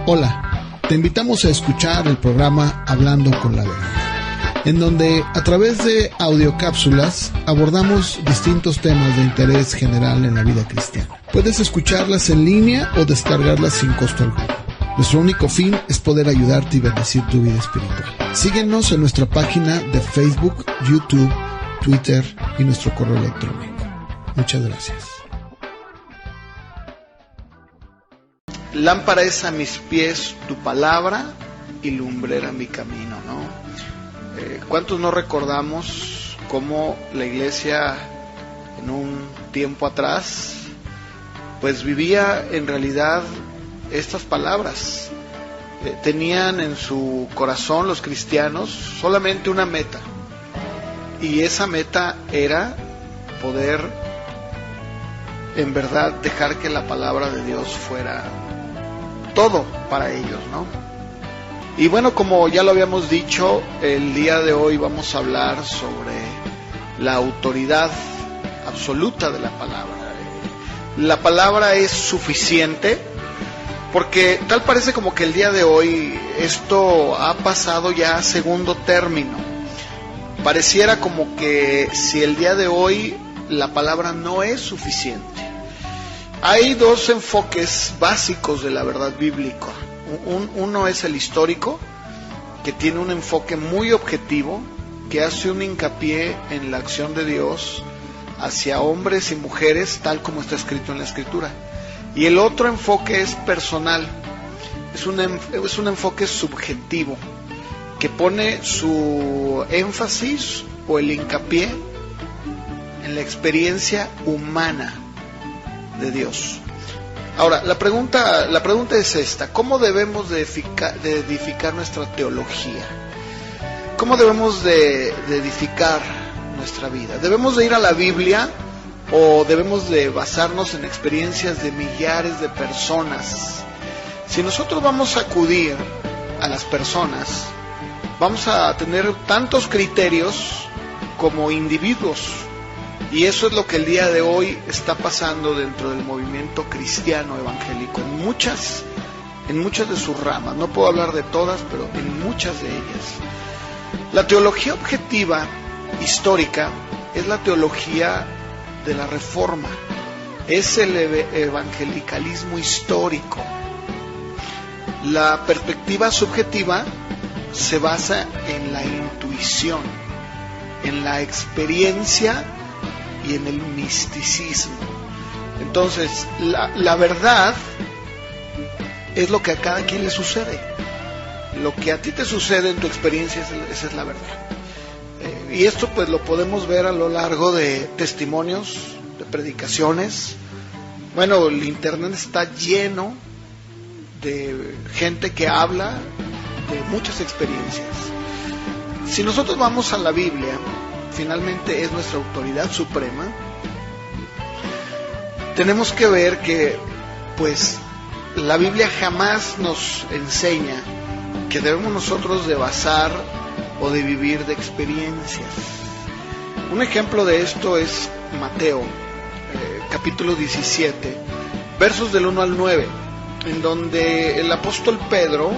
Hola, te invitamos a escuchar el programa Hablando con la Verdad, en donde a través de audiocápsulas abordamos distintos temas de interés general en la vida cristiana. Puedes escucharlas en línea o descargarlas sin costo alguno. Nuestro único fin es poder ayudarte y bendecir tu vida espiritual. Síguenos en nuestra página de Facebook, YouTube, Twitter y nuestro correo electrónico. Muchas gracias. Lámpara es a mis pies tu palabra y lumbrera mi camino, ¿no? ¿Cuántos no recordamos cómo la iglesia en un tiempo atrás pues vivía en realidad estas palabras? Tenían en su corazón los cristianos solamente una meta, y esa meta era poder en verdad dejar que la palabra de Dios fuera todo para ellos, ¿no? Y bueno, como ya lo habíamos dicho, el día de hoy vamos a hablar sobre la autoridad absoluta de la palabra. La palabra es suficiente, porque tal parece como que el día de hoy esto ha pasado ya a segundo término. Pareciera como que si el día de hoy la palabra no es suficiente. Hay dos enfoques básicos de la verdad bíblica. Uno es el histórico, que tiene un enfoque muy objetivo, que hace un hincapié en la acción de Dios hacia hombres y mujeres, tal como está escrito en la Escritura. Y el otro enfoque es personal, es un enfoque subjetivo, que pone su énfasis o el hincapié en la experiencia humana de Dios. Ahora, la pregunta es esta: ¿cómo debemos de edificar nuestra teología? ¿Cómo debemos de edificar nuestra vida? ¿Debemos de ir a la Biblia o debemos de basarnos en experiencias de millares de personas? Si nosotros vamos a acudir a las personas, vamos a tener tantos criterios como individuos. Y eso es lo que el día de hoy está pasando dentro del movimiento cristiano evangélico, en muchas de sus ramas. No puedo hablar de todas, pero en muchas de ellas. La teología objetiva histórica es la teología de la Reforma, es el evangelicalismo histórico. La perspectiva subjetiva se basa en la intuición, en la experiencia y en el misticismo. Entonces, la verdad es lo que a cada quien le sucede. Lo que a ti te sucede en tu experiencia, esa es la verdad. Y esto pues lo podemos ver a lo largo de testimonios, de predicaciones. Bueno, el internet está lleno de gente que habla de muchas experiencias. Si nosotros vamos a la Biblia, finalmente es nuestra autoridad suprema, tenemos que ver que pues la Biblia jamás nos enseña que debemos nosotros de basar o de vivir de experiencias. Un ejemplo de esto es Mateo, capítulo 17, versos del 1 al 9, en donde el apóstol Pedro,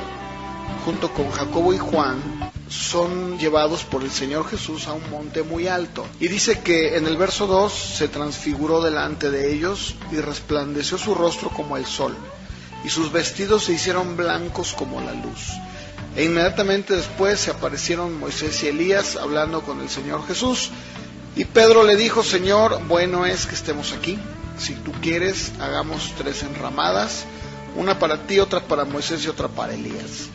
junto con Jacobo y Juan, son llevados por el Señor Jesús a un monte muy alto. Y dice que en el verso 2, se transfiguró delante de ellos y resplandeció su rostro como el sol, y sus vestidos se hicieron blancos como la luz. E inmediatamente después se aparecieron Moisés y Elías hablando con el Señor Jesús. Y Pedro le dijo: Señor, bueno es que estemos aquí. Si tú quieres, hagamos 3 enramadas, una para ti, otra para Moisés y otra para Elías.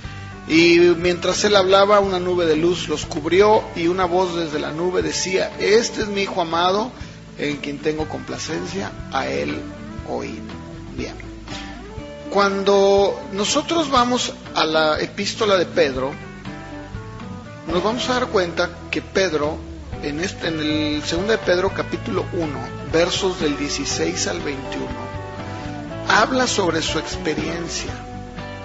Y mientras él hablaba, una nube de luz los cubrió, y una voz desde la nube decía: Este es mi Hijo amado, en quien tengo complacencia, a él oíd. Bien. Cuando nosotros vamos a la epístola de Pedro, nos vamos a dar cuenta que Pedro, en el 2 de Pedro capítulo 1, versos del 16 al 21, habla sobre su experiencia.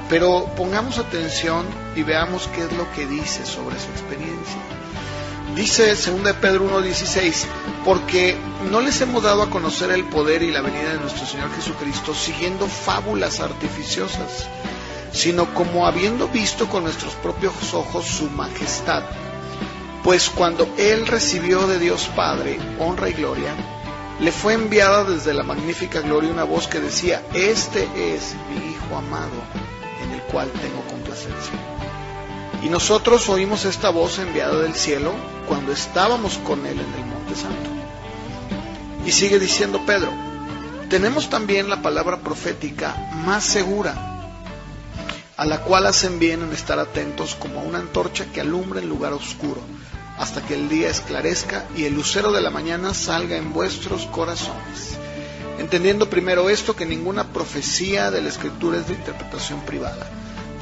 Pero pongamos atención y veamos qué es lo que dice sobre su experiencia. Dice 2 de Pedro 1:16: porque no les hemos dado a conocer el poder y la venida de nuestro Señor Jesucristo siguiendo fábulas artificiosas, sino como habiendo visto con nuestros propios ojos su majestad. Pues cuando Él recibió de Dios Padre honra y gloria, le fue enviada desde la magnífica gloria una voz que decía: este es mi Hijo amado, en el cual tengo complacencia. Y nosotros oímos esta voz enviada del cielo cuando estábamos con Él en el Monte Santo. Y sigue diciendo Pedro: tenemos también la palabra profética más segura, a la cual hacen bien en estar atentos como a una antorcha que alumbra en lugar oscuro, hasta que el día esclarezca y el lucero de la mañana salga en vuestros corazones. Entendiendo primero esto, que ninguna profecía de la Escritura es de interpretación privada,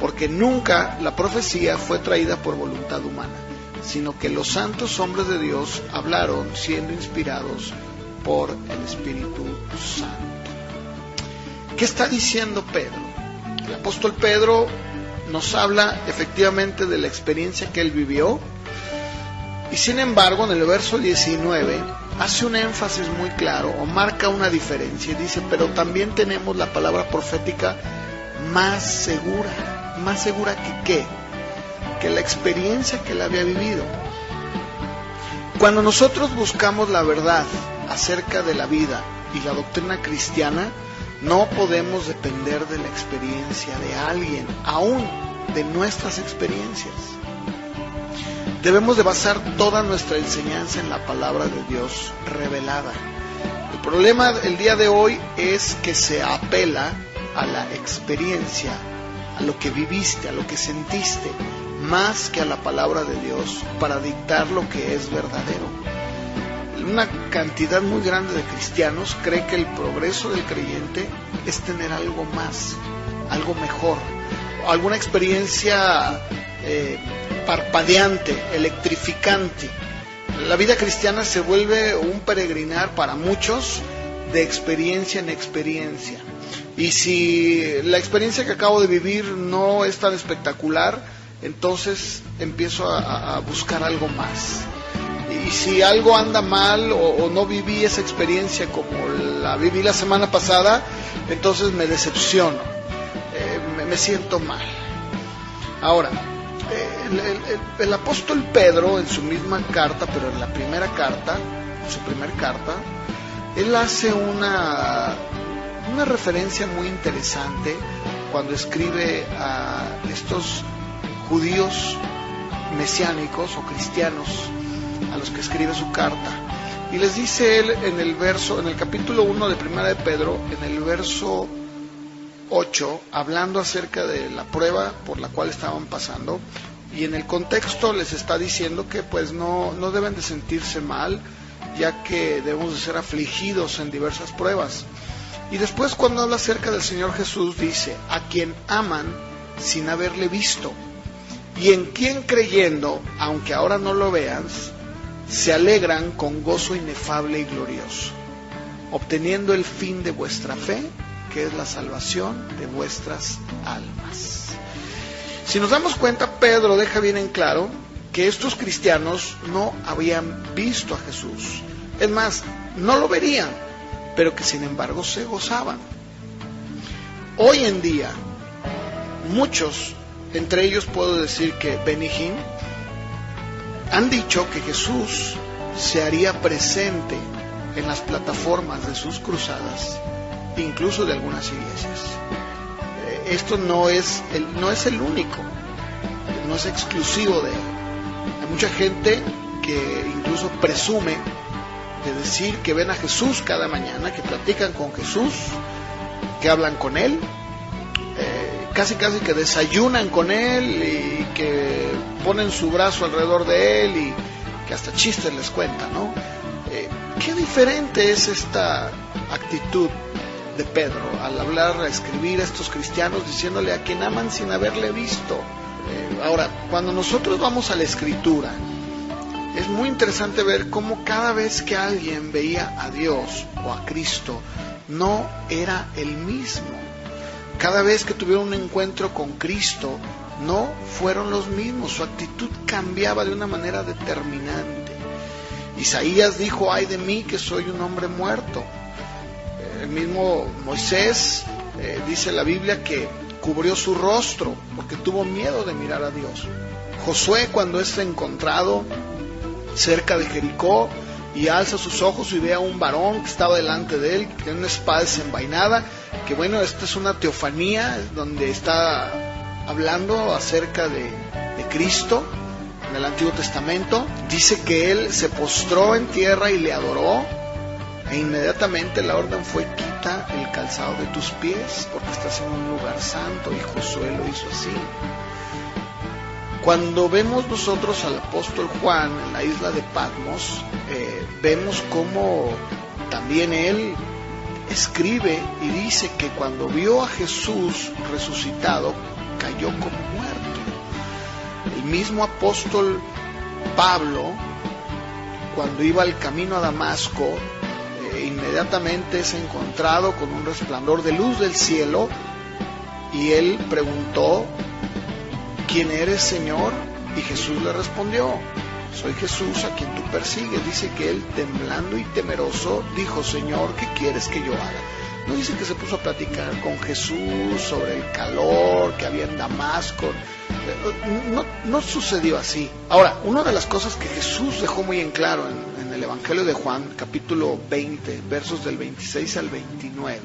porque nunca la profecía fue traída por voluntad humana, sino que los santos hombres de Dios hablaron siendo inspirados por el Espíritu Santo. ¿Qué está diciendo Pedro? El apóstol Pedro nos habla efectivamente de la experiencia que él vivió, y sin embargo en el verso 19 hace un énfasis muy claro, o marca una diferencia, y dice: pero también tenemos la palabra profética más segura. ¿Más segura que qué? Que la experiencia que él había vivido. Cuando nosotros buscamos la verdad acerca de la vida y la doctrina cristiana, no podemos depender de la experiencia de alguien, aún de nuestras experiencias. Debemos de basar toda nuestra enseñanza en la palabra de Dios revelada. El problema el día de hoy es que se apela a la experiencia, a lo que viviste, a lo que sentiste, más que a la palabra de Dios para dictar lo que es verdadero. Una cantidad muy grande de cristianos cree que el progreso del creyente es tener algo más, algo mejor, alguna experiencia parpadeante, electrificante. La vida cristiana se vuelve un peregrinar para muchos de experiencia en experiencia. Y si la experiencia que acabo de vivir no es tan espectacular, entonces empiezo a buscar algo más. Y si algo anda mal o no viví esa experiencia como la viví la semana pasada, entonces me decepciono, me siento mal. Ahora, el apóstol Pedro en su misma carta, pero en la primera carta, su primera carta, él hace una referencia muy interesante cuando escribe a estos judíos mesiánicos o cristianos a los que escribe su carta, y les dice él en el capítulo 1 de Primera de Pedro, en el verso 8, hablando acerca de la prueba por la cual estaban pasando, y en el contexto les está diciendo que pues no deben de sentirse mal, ya que debemos de ser afligidos en diversas pruebas. Y después, cuando habla acerca del Señor Jesús, dice: a quien aman sin haberle visto, y en quien creyendo, aunque ahora no lo veas, se alegran con gozo inefable y glorioso, obteniendo el fin de vuestra fe, que es la salvación de vuestras almas. Si nos damos cuenta, Pedro deja bien en claro que estos cristianos no habían visto a Jesús. Es más, no lo verían, pero que sin embargo se gozaban. Hoy en día, muchos, entre ellos puedo decir que Benny Hinn, han dicho que Jesús se haría presente en las plataformas de sus cruzadas, incluso de algunas iglesias. Esto no es el único, no es exclusivo de él. Hay mucha gente que incluso presume de decir que ven a Jesús cada mañana, que platican con Jesús, que hablan con él, casi que desayunan con él y que ponen su brazo alrededor de él y que hasta chistes les cuentan, ¿no? Qué diferente es esta actitud de Pedro al hablar, a escribir a estos cristianos diciéndole: a quien aman sin haberle visto. Ahora, cuando nosotros vamos a la Escritura, es muy interesante ver cómo cada vez que alguien veía a Dios o a Cristo, no era el mismo. Cada vez que tuvieron un encuentro con Cristo, no fueron los mismos. Su actitud cambiaba de una manera determinante. Isaías dijo: ay de mí que soy un hombre muerto. El mismo Moisés dice la Biblia que cubrió su rostro porque tuvo miedo de mirar a Dios. Josué, cuando es encontrado cerca de Jericó y alza sus ojos y ve a un varón que estaba delante de él, que tiene una espada desenvainada, que bueno, esta es una teofanía donde está hablando acerca de Cristo en el Antiguo Testamento. Dice que él se postró en tierra y le adoró, e inmediatamente la orden fue: quita el calzado de tus pies porque estás en un lugar santo, y Josué lo hizo así. Cuando vemos nosotros al apóstol Juan en la isla de Patmos, vemos cómo también él escribe y dice que cuando vio a Jesús resucitado, cayó como muerto. El mismo apóstol Pablo, cuando iba al camino a Damasco, inmediatamente es encontrado con un resplandor de luz del cielo, y él preguntó: ¿quién eres, Señor? Y Jesús le respondió: soy Jesús a quien tú persigues. Dice que él, temblando y temeroso, dijo: Señor, ¿qué quieres que yo haga? No dice que se puso a platicar con Jesús sobre el calor que había en Damasco. No sucedió así. Ahora, una de las cosas que Jesús dejó muy en claro en el Evangelio de Juan, capítulo 20, versos del 26 al 29,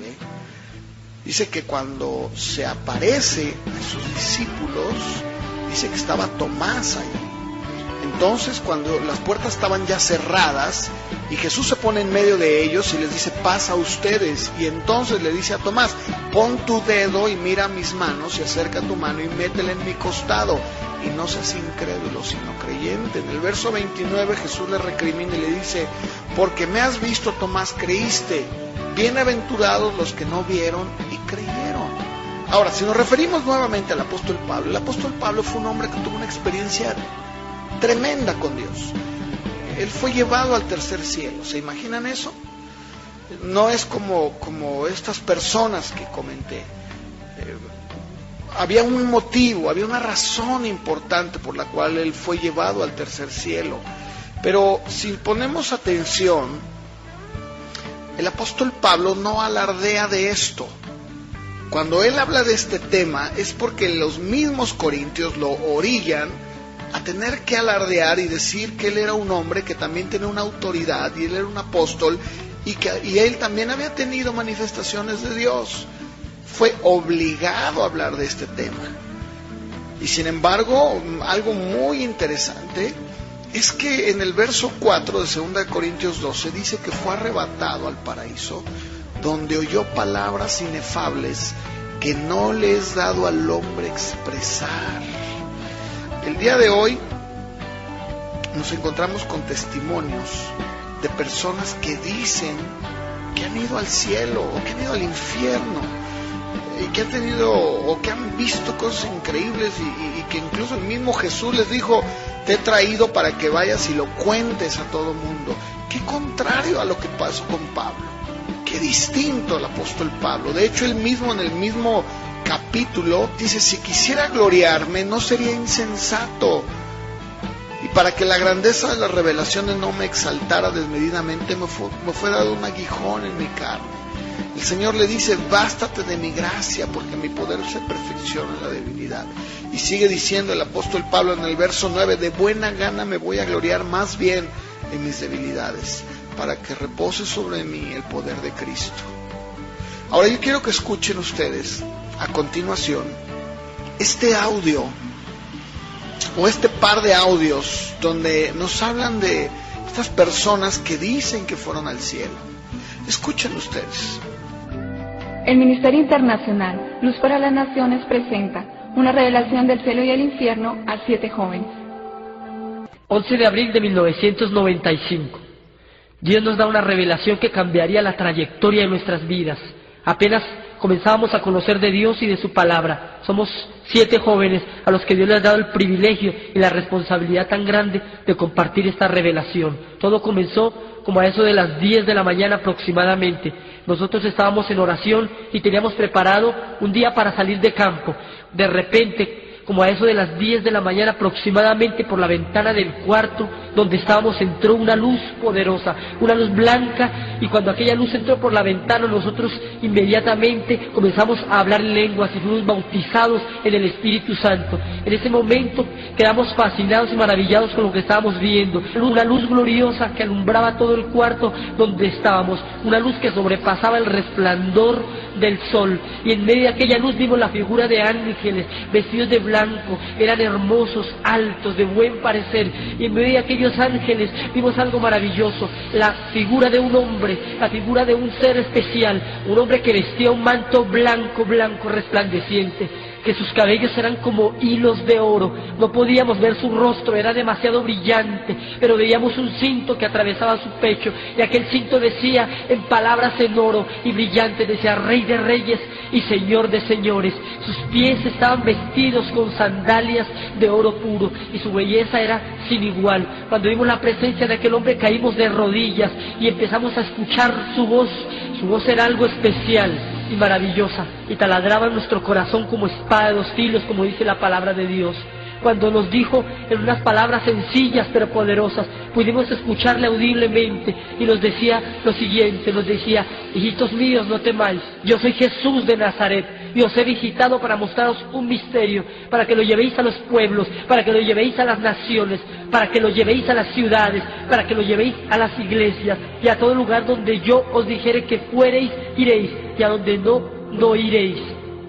dice que cuando se aparece a sus discípulos, dice que estaba Tomás ahí. Entonces, cuando las puertas estaban ya cerradas y Jesús se pone en medio de ellos y les dice: pasa ustedes. Y entonces le dice a Tomás: pon tu dedo y mira mis manos, y acerca tu mano y métela en mi costado, y no seas incrédulo sino creyente. En el verso 29 Jesús le recrimina y le dice: porque me has visto, Tomás, creíste. Bienaventurados los que no vieron y creyeron. Ahora, si nos referimos nuevamente al apóstol Pablo, el apóstol Pablo fue un hombre que tuvo una experiencia tremenda con Dios. Él fue llevado al tercer cielo. ¿Se imaginan eso? No es como estas personas que comenté. Había un motivo, había una razón importante por la cual él fue llevado al tercer cielo. Pero si ponemos atención, el apóstol Pablo no alardea de esto. Cuando él habla de este tema es porque los mismos corintios lo orillan a tener que alardear y decir que él era un hombre que también tenía una autoridad, y él era un apóstol, y él también había tenido manifestaciones de Dios. Fue obligado a hablar de este tema. Y sin embargo, algo muy interesante es que en el verso 4 de 2 Corintios 12 dice que fue arrebatado al paraíso, donde oyó palabras inefables que no le es dado al hombre expresar. El día de hoy nos encontramos con testimonios de personas que dicen que han ido al cielo o que han ido al infierno, y que han tenido o que han visto cosas increíbles, y que incluso el mismo Jesús les dijo: te he traído para que vayas y lo cuentes a todo mundo. Qué contrario a lo que pasó con Pablo, qué distinto al apóstol Pablo. De hecho, él mismo en el mismo capítulo dice: si quisiera gloriarme, no sería insensato, y para que la grandeza de las revelaciones no me exaltara desmedidamente, me fue dado un aguijón en mi carne. El Señor le dice: bástate de mi gracia, porque mi poder se perfecciona en la debilidad. Y sigue diciendo el apóstol Pablo en el verso 9: de buena gana me voy a gloriar más bien en mis debilidades, para que repose sobre mí el poder de Cristo. Ahora yo quiero que escuchen ustedes a continuación este audio, o este par de audios, donde nos hablan de estas personas que dicen que fueron al cielo. Escuchen ustedes. El Ministerio Internacional Luz para las Naciones presenta una revelación del cielo y el infierno a 7 jóvenes. 11 de abril de 1995. Dios nos da una revelación que cambiaría la trayectoria de nuestras vidas. Apenas comenzábamos a conocer de Dios y de su palabra. Somos 7 jóvenes a los que Dios les ha dado el privilegio y la responsabilidad tan grande de compartir esta revelación. Todo comenzó como a eso de las 10 de la mañana aproximadamente. Nosotros estábamos en oración y teníamos preparado un día para salir de campo. De repente como a eso de las 10 de la mañana aproximadamente, por la ventana del cuarto donde estábamos entró una luz poderosa, una luz blanca, y cuando aquella luz entró por la ventana, nosotros inmediatamente comenzamos a hablar en lenguas y fuimos bautizados en el Espíritu Santo. En ese momento quedamos fascinados y maravillados con lo que estábamos viendo, una luz gloriosa que alumbraba todo el cuarto donde estábamos, una luz que sobrepasaba el resplandor del sol, y en medio de aquella luz vimos la figura de ángeles vestidos de blanco, eran hermosos, altos, de buen parecer, y en medio de aquellos ángeles vimos algo maravilloso, la figura de un hombre, la figura de un ser especial, un hombre que vestía un manto blanco, blanco, resplandeciente, que sus cabellos eran como hilos de oro, no podíamos ver su rostro, era demasiado brillante, pero veíamos un cinto que atravesaba su pecho, y aquel cinto decía en palabras en oro y brillante, decía Rey de Reyes y Señor de Señores. Sus pies estaban vestidos con sandalias de oro puro, y su belleza era sin igual. Cuando vimos la presencia de aquel hombre caímos de rodillas y empezamos a escuchar su voz era algo especial y maravillosa, y taladraba en nuestro corazón como espada de dos filos, como dice la palabra de Dios. Cuando nos dijo en unas palabras sencillas pero poderosas, pudimos escucharle audiblemente, y nos decía lo siguiente, nos decía: hijitos míos, no temáis, yo soy Jesús de Nazaret, y os he visitado para mostraros un misterio, para que lo llevéis a los pueblos, para que lo llevéis a las naciones, para que lo llevéis a las ciudades, para que lo llevéis a las iglesias, y a todo lugar donde yo os dijere que fuereis, iréis, y a donde no iréis.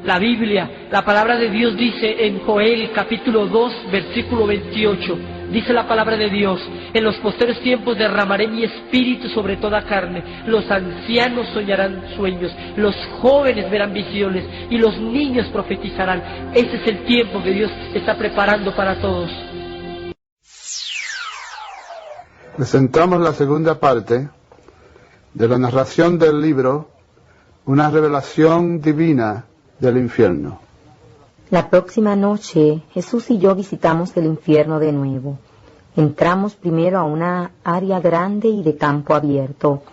La Biblia, la palabra de Dios dice en Joel capítulo 2 versículo 28, dice la palabra de Dios: en los posteriores tiempos derramaré mi espíritu sobre toda carne, los ancianos soñarán sueños, los jóvenes verán visiones y los niños profetizarán. Ese es el tiempo que Dios está preparando para todos. Presentamos la segunda parte de la narración del libro Una revelación divina del infierno. La próxima noche, Jesús y yo visitamos el infierno de nuevo. Entramos primero a una área grande y de campo abierto,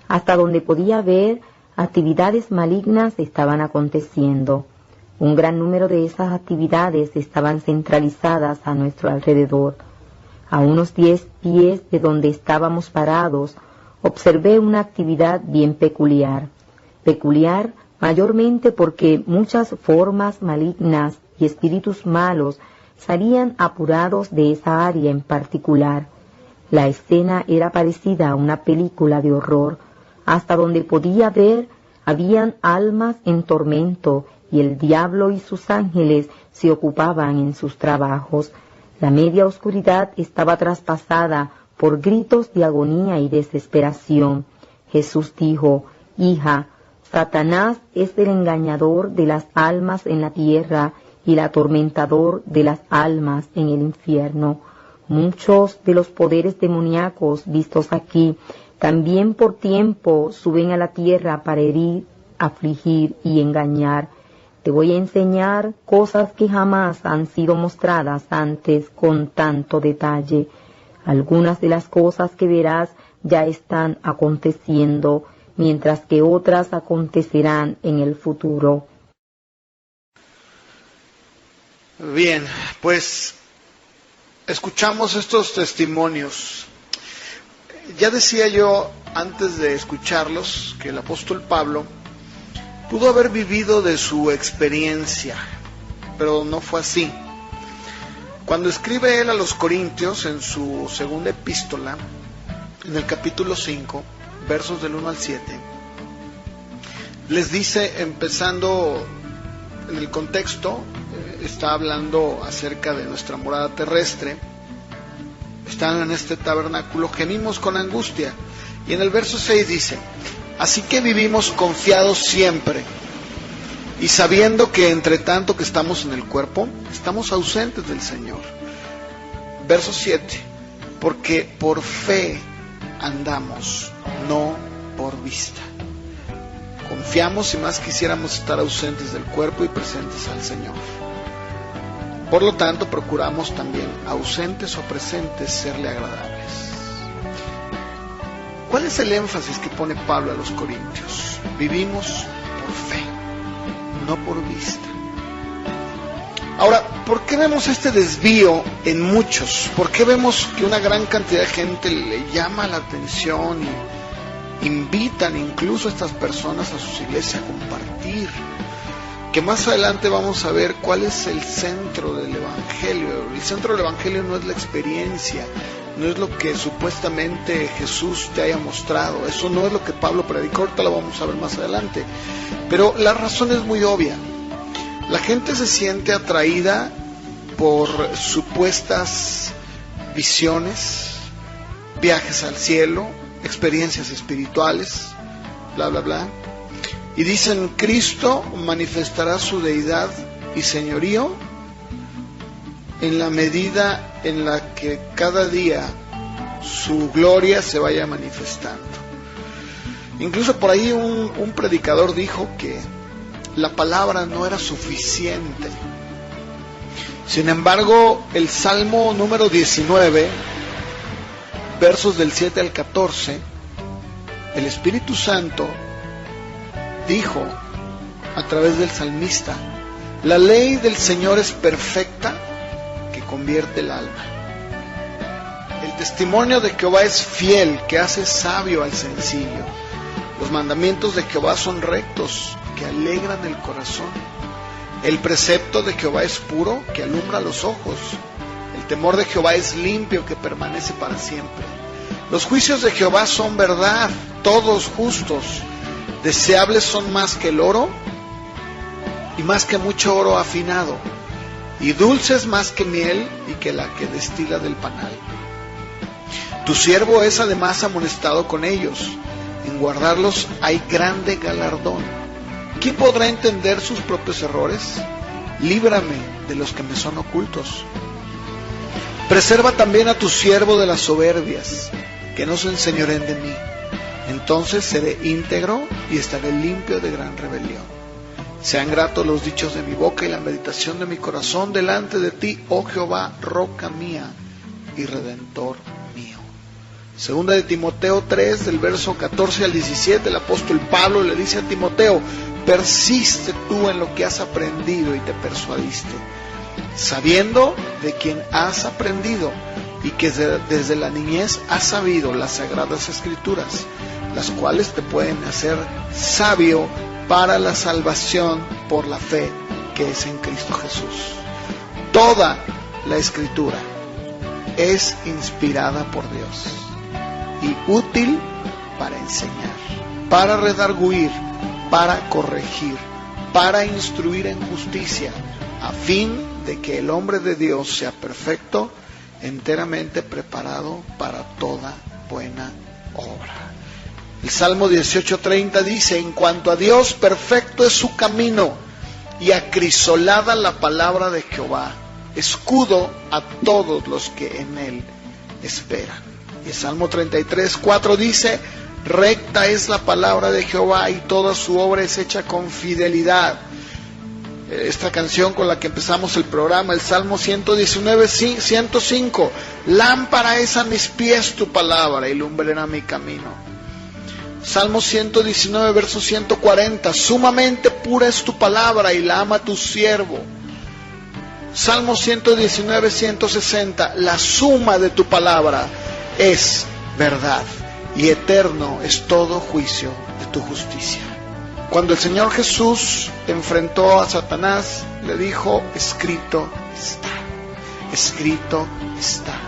hasta donde podía ver actividades malignas estaban aconteciendo. Un gran número de esas actividades estaban centralizadas a nuestro alrededor. A unos 10 pies de donde estábamos parados, observé una actividad bien peculiar mayormente porque muchas formas malignas y espíritus malos salían apurados de esa área en particular. La escena era parecida a una película de horror. Hasta donde podía ver, habían almas en tormento, y el diablo y sus ángeles se ocupaban en sus trabajos. La media oscuridad estaba traspasada por gritos de agonía y desesperación. Jesús dijo: hija, Satanás es el engañador de las almas en la tierra y el atormentador de las almas en el infierno. Muchos de los poderes demoníacos vistos aquí también por tiempo suben a la tierra para herir, afligir y engañar. Te voy a enseñar cosas que jamás han sido mostradas antes con tanto detalle. Algunas de las cosas que verás ya están aconteciendo, mientras que otras acontecerán en el futuro. Bien, pues escuchamos estos testimonios. Ya decía yo antes de escucharlos que el apóstol Pablo pudo haber vivido de su experiencia, pero no fue así. Cuando escribe él a los Corintios en su segunda epístola, en el capítulo 5, versos del 1 al 7, les dice, empezando en el contexto, está hablando acerca de nuestra morada terrestre. Están en este tabernáculo, gemimos con angustia, y en el verso 6 dice: así que vivimos confiados siempre, y sabiendo que entre tanto que estamos en el cuerpo, estamos ausentes del Señor. Verso 7, porque por fe andamos, no por vista. Confiamos y más quisiéramos estar ausentes del cuerpo y presentes al Señor. Por lo tanto, procuramos también, ausentes o presentes, serle agradables. ¿Cuál es el énfasis que pone Pablo a los Corintios? Vivimos por fe, no por vista. Ahora, ¿por qué vemos este desvío en muchos? ¿Por qué vemos que una gran cantidad de gente le llama la atención y invitan incluso a estas personas a sus iglesias a compartir? Que más adelante vamos a ver cuál es el centro del Evangelio. El centro del Evangelio no es la experiencia, no es lo que supuestamente Jesús te haya mostrado. Eso no es lo que Pablo predicó, ahorita lo vamos a ver más adelante. Pero la razón es muy obvia. La gente se siente atraída por supuestas visiones, viajes al cielo, experiencias espirituales, bla, bla, bla. Y dicen, Cristo manifestará su deidad y señorío en la medida en la que cada día su gloria se vaya manifestando. Incluso por ahí un predicador dijo que la palabra no era suficiente. Sin embargo, el Salmo número 19, versos del 7 al 14, el Espíritu Santo dijo a través del salmista: la ley del Señor es perfecta, que convierte el alma. El testimonio de Jehová es fiel, que hace sabio al sencillo. Los mandamientos de Jehová son rectos, que alegran el corazón. El precepto de Jehová es puro, que alumbra los ojos. El temor de Jehová es limpio, que permanece para siempre. Los juicios de Jehová son verdad, todos justos. Deseables son más que el oro, y más que mucho oro afinado, y dulces más que miel, y que la que destila del panal. Tu siervo es además amonestado con ellos, en guardarlos hay grande galardón. ¿Quién podrá entender sus propios errores? Líbrame de los que me son ocultos. Preserva también a tu siervo de las soberbias, que no se enseñoreen de mí. Entonces seré íntegro y estaré limpio de gran rebelión. Sean gratos los dichos de mi boca y la meditación de mi corazón delante de ti, oh Jehová, roca mía y redentor mío. Segunda de Timoteo 3, del verso 14 al 17, el apóstol Pablo le dice a Timoteo: persiste tú en lo que has aprendido y te persuadiste, sabiendo de quien has aprendido y que desde la niñez has sabido las sagradas escrituras, las cuales te pueden hacer sabio para la salvación por la fe que es en Cristo Jesús. Toda la escritura es inspirada por Dios y útil para enseñar, para redarguir, para corregir, para instruir en justicia, a fin de que el hombre de Dios sea perfecto, enteramente preparado para toda buena obra. El Salmo 18:30 dice: en cuanto a Dios, perfecto es su camino, y acrisolada la palabra de Jehová, escudo a todos los que en él esperan. Y el Salmo 33:4 dice: recta es la palabra de Jehová, y toda su obra es hecha con fidelidad. Esta canción con la que empezamos el programa, el Salmo 119:105, lámpara es a mis pies tu palabra y lumbrera mi camino. Salmo 119, verso 140, sumamente pura es tu palabra y la ama tu siervo. Salmo 119:160, la suma de tu palabra es verdad y eterno es todo juicio de tu justicia. Cuando el Señor Jesús enfrentó a Satanás, le dijo: escrito está, escrito está,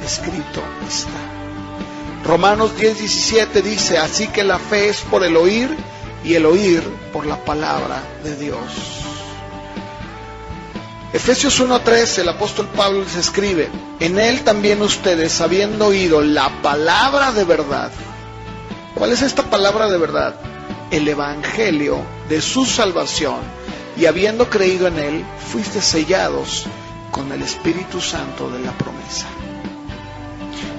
escrito está. Romanos 10:17 dice: así que la fe es por el oír, y el oír por la palabra de Dios. Efesios 1:13, el apóstol Pablo les escribe: en él también ustedes, habiendo oído la palabra de verdad. ¿Cuál es esta palabra de verdad? El evangelio de su salvación, y habiendo creído en él, fuiste sellados con el Espíritu Santo de la promesa.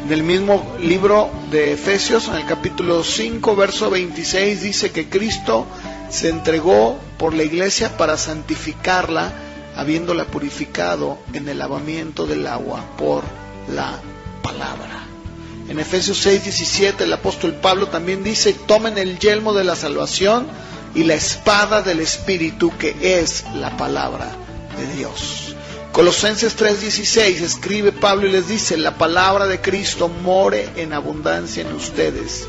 En el mismo libro de Efesios, en el capítulo 5, verso 26, dice que Cristo se entregó por la iglesia para santificarla, habiéndola purificado en el lavamiento del agua por la palabra. En Efesios 6:17 el apóstol Pablo también dice: tomen el yelmo de la salvación y la espada del Espíritu, que es la palabra de Dios. Colosenses 3:16 escribe Pablo y les dice: la palabra de Cristo more en abundancia en ustedes,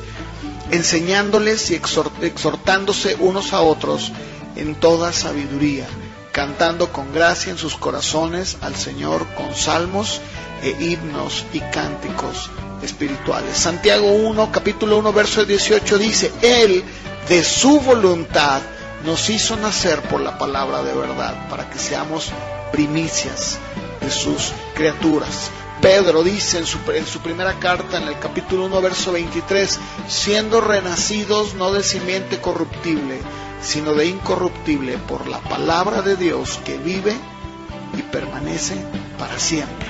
enseñándoles y exhortándose unos a otros en toda sabiduría, cantando con gracia en sus corazones al Señor con salmos e himnos y cánticos espirituales. Santiago 1, capítulo 1, verso 18 dice: Él, de su voluntad, nos hizo nacer por la palabra de verdad, para que seamos primicias de sus criaturas. Pedro dice en su primera carta, en el capítulo 1, verso 23, siendo renacidos no de simiente corruptible, sino de incorruptible, por la palabra de Dios que vive y permanece para siempre.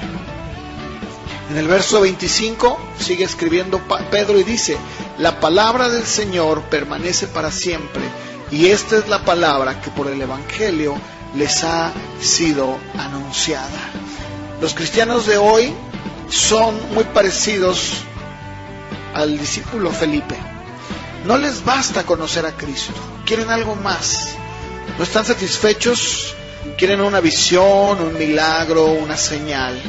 En el verso 25 sigue escribiendo Pedro y dice: la palabra del Señor permanece para siempre, y esta es la palabra que por el Evangelio les ha sido anunciada. Los cristianos de hoy son muy parecidos al discípulo Felipe. No les basta conocer a Cristo, quieren algo más. No están satisfechos, quieren una visión, un milagro, una señal.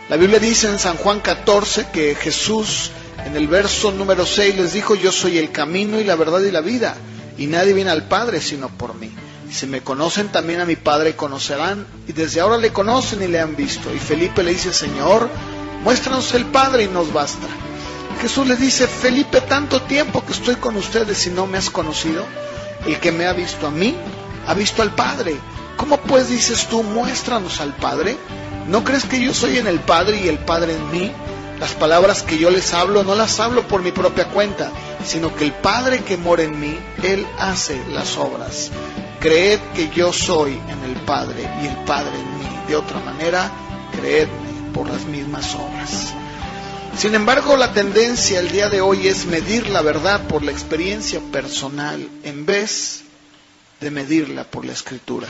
La Biblia dice en San Juan 14 que Jesús, en el verso número 6, les dijo: yo soy el camino y la verdad y la vida, y nadie viene al Padre sino por mí. Y si me conocen, también a mi Padre conocerán, y desde ahora le conocen y le han visto. Y Felipe le dice: Señor, muéstranos el Padre y nos basta. Jesús le dice: Felipe, tanto tiempo que estoy con ustedes y no me has conocido. El que me ha visto a mí, ha visto al Padre. ¿Cómo pues dices tú, muéstranos al Padre? ¿No crees que yo soy en el Padre y el Padre en mí? Las palabras que yo les hablo, no las hablo por mi propia cuenta, sino que el Padre que mora en mí, Él hace las obras. Creed que yo soy en el Padre y el Padre en mí. De otra manera, creedme por las mismas obras. Sin embargo, la tendencia el día de hoy es medir la verdad por la experiencia personal en vez de medirla por la Escritura.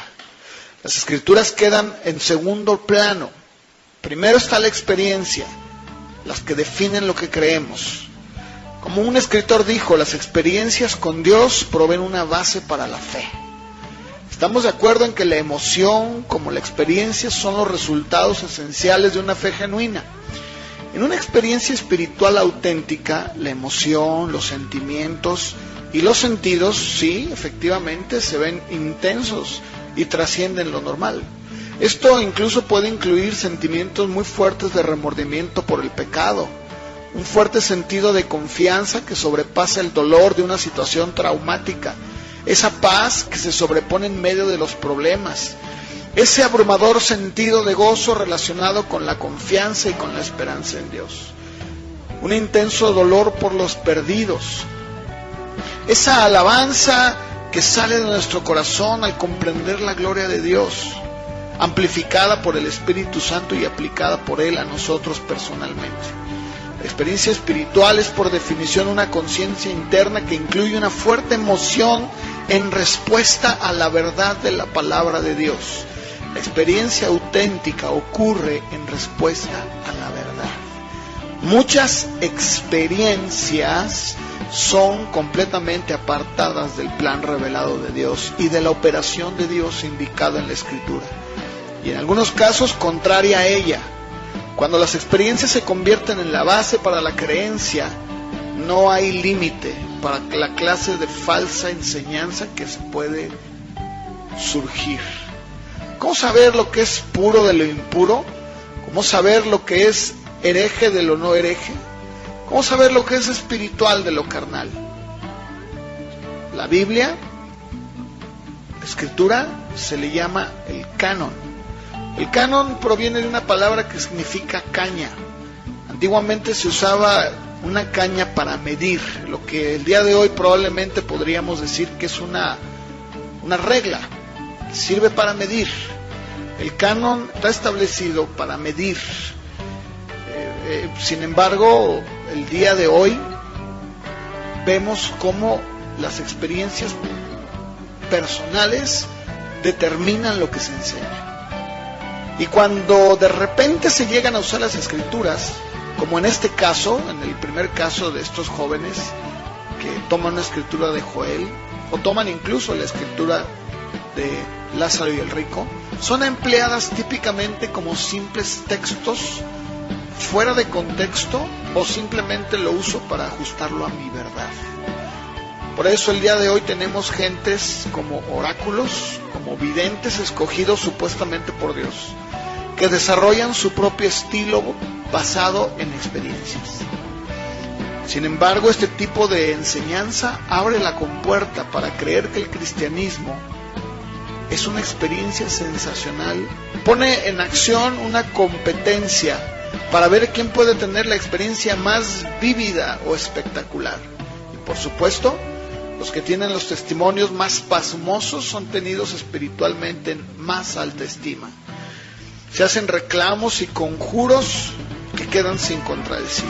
Las Escrituras quedan en segundo plano. Primero está la experiencia, las que definen lo que creemos. Como un escritor dijo, las experiencias con Dios proveen una base para la fe. Estamos de acuerdo en que la emoción, como la experiencia, son los resultados esenciales de una fe genuina. En una experiencia espiritual auténtica, la emoción, los sentimientos y los sentidos, sí, efectivamente, se ven intensos y trascienden lo normal. Esto incluso puede incluir sentimientos muy fuertes de remordimiento por el pecado, un fuerte sentido de confianza que sobrepasa el dolor de una situación traumática, esa paz que se sobrepone en medio de los problemas, ese abrumador sentido de gozo relacionado con la confianza y con la esperanza en Dios, un intenso dolor por los perdidos, esa alabanza que sale de nuestro corazón al comprender la gloria de Dios, amplificada por el Espíritu Santo y aplicada por Él a nosotros personalmente. La experiencia espiritual es por definición una conciencia interna que incluye una fuerte emoción en respuesta a la verdad de la palabra de Dios. La experiencia auténtica ocurre en respuesta a la verdad. Muchas experiencias son completamente apartadas del plan revelado de Dios y de la operación de Dios indicada en la Escritura, y en algunos casos contraria a ella. Cuando las experiencias se convierten en la base para la creencia, no hay límite para la clase de falsa enseñanza que se puede surgir. ¿Cómo saber lo que es puro de lo impuro? ¿Cómo saber lo que es hereje de lo no hereje? ¿Cómo saber lo que es espiritual de lo carnal? La Biblia, la Escritura, se le llama el canon. El canon proviene de una palabra que significa caña. Antiguamente se usaba una caña para medir, lo que el día de hoy probablemente podríamos decir que es una regla, que sirve para medir. El canon está establecido para medir. Sin embargo, el día de hoy vemos cómo las experiencias personales determinan lo que se enseña. Y cuando de repente se llegan a usar las Escrituras, como en este caso, en el primer caso de estos jóvenes que toman una escritura de Joel, o toman incluso la escritura de Lázaro y el rico, son empleadas típicamente como simples textos fuera de contexto, o simplemente lo uso para ajustarlo a mi verdad. Por eso el día de hoy tenemos gentes como oráculos, como videntes escogidos supuestamente por Dios, que desarrollan su propio estilo basado en experiencias. Sin embargo, este tipo de enseñanza abre la compuerta para creer que el cristianismo es una experiencia sensacional. Pone en acción una competencia para ver quién puede tener la experiencia más vívida o espectacular. Y por supuesto, los que tienen los testimonios más pasmosos son tenidos espiritualmente en más alta estima. Se hacen reclamos y conjuros que quedan sin contradecir.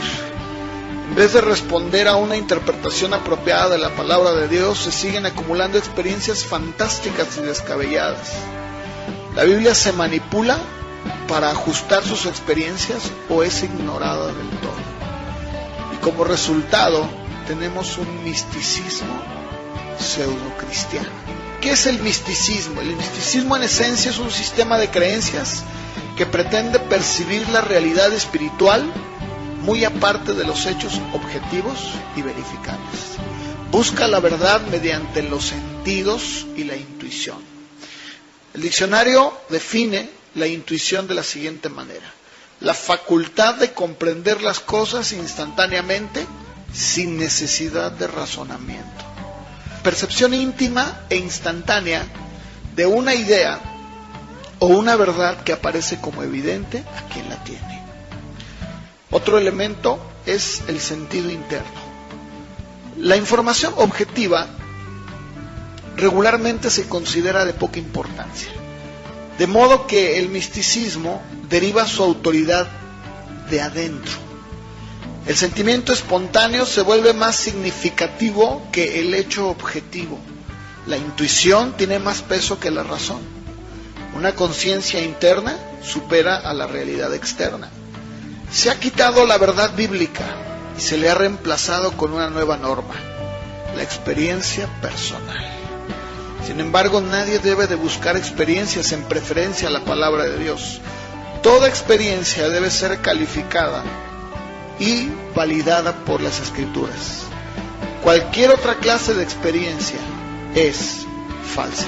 En vez de responder a una interpretación apropiada de la palabra de Dios, se siguen acumulando experiencias fantásticas y descabelladas. La Biblia se manipula para ajustar sus experiencias o es ignorada del todo. Y como resultado, tenemos un misticismo pseudo-cristiano. ¿Qué es el misticismo? El misticismo en esencia es un sistema de creencias que pretende percibir la realidad espiritual muy aparte de los hechos objetivos y verificables. Busca la verdad mediante los sentidos y la intuición. El diccionario define la intuición de la siguiente manera: la facultad de comprender las cosas instantáneamente sin necesidad de razonamiento. Percepción íntima e instantánea de una idea o una verdad que aparece como evidente a quien la tiene. Otro elemento es el sentido interno. La información objetiva regularmente se considera de poca importancia, de modo que el misticismo deriva su autoridad de adentro. El sentimiento espontáneo se vuelve más significativo que el hecho objetivo. La intuición tiene más peso que la razón. Una conciencia interna supera a la realidad externa. Se ha quitado la verdad bíblica y se le ha reemplazado con una nueva norma: la experiencia personal. Sin embargo, nadie debe de buscar experiencias en preferencia a la palabra de Dios. Toda experiencia debe ser calificada y validada por las Escrituras. Cualquier otra clase de experiencia es falsa.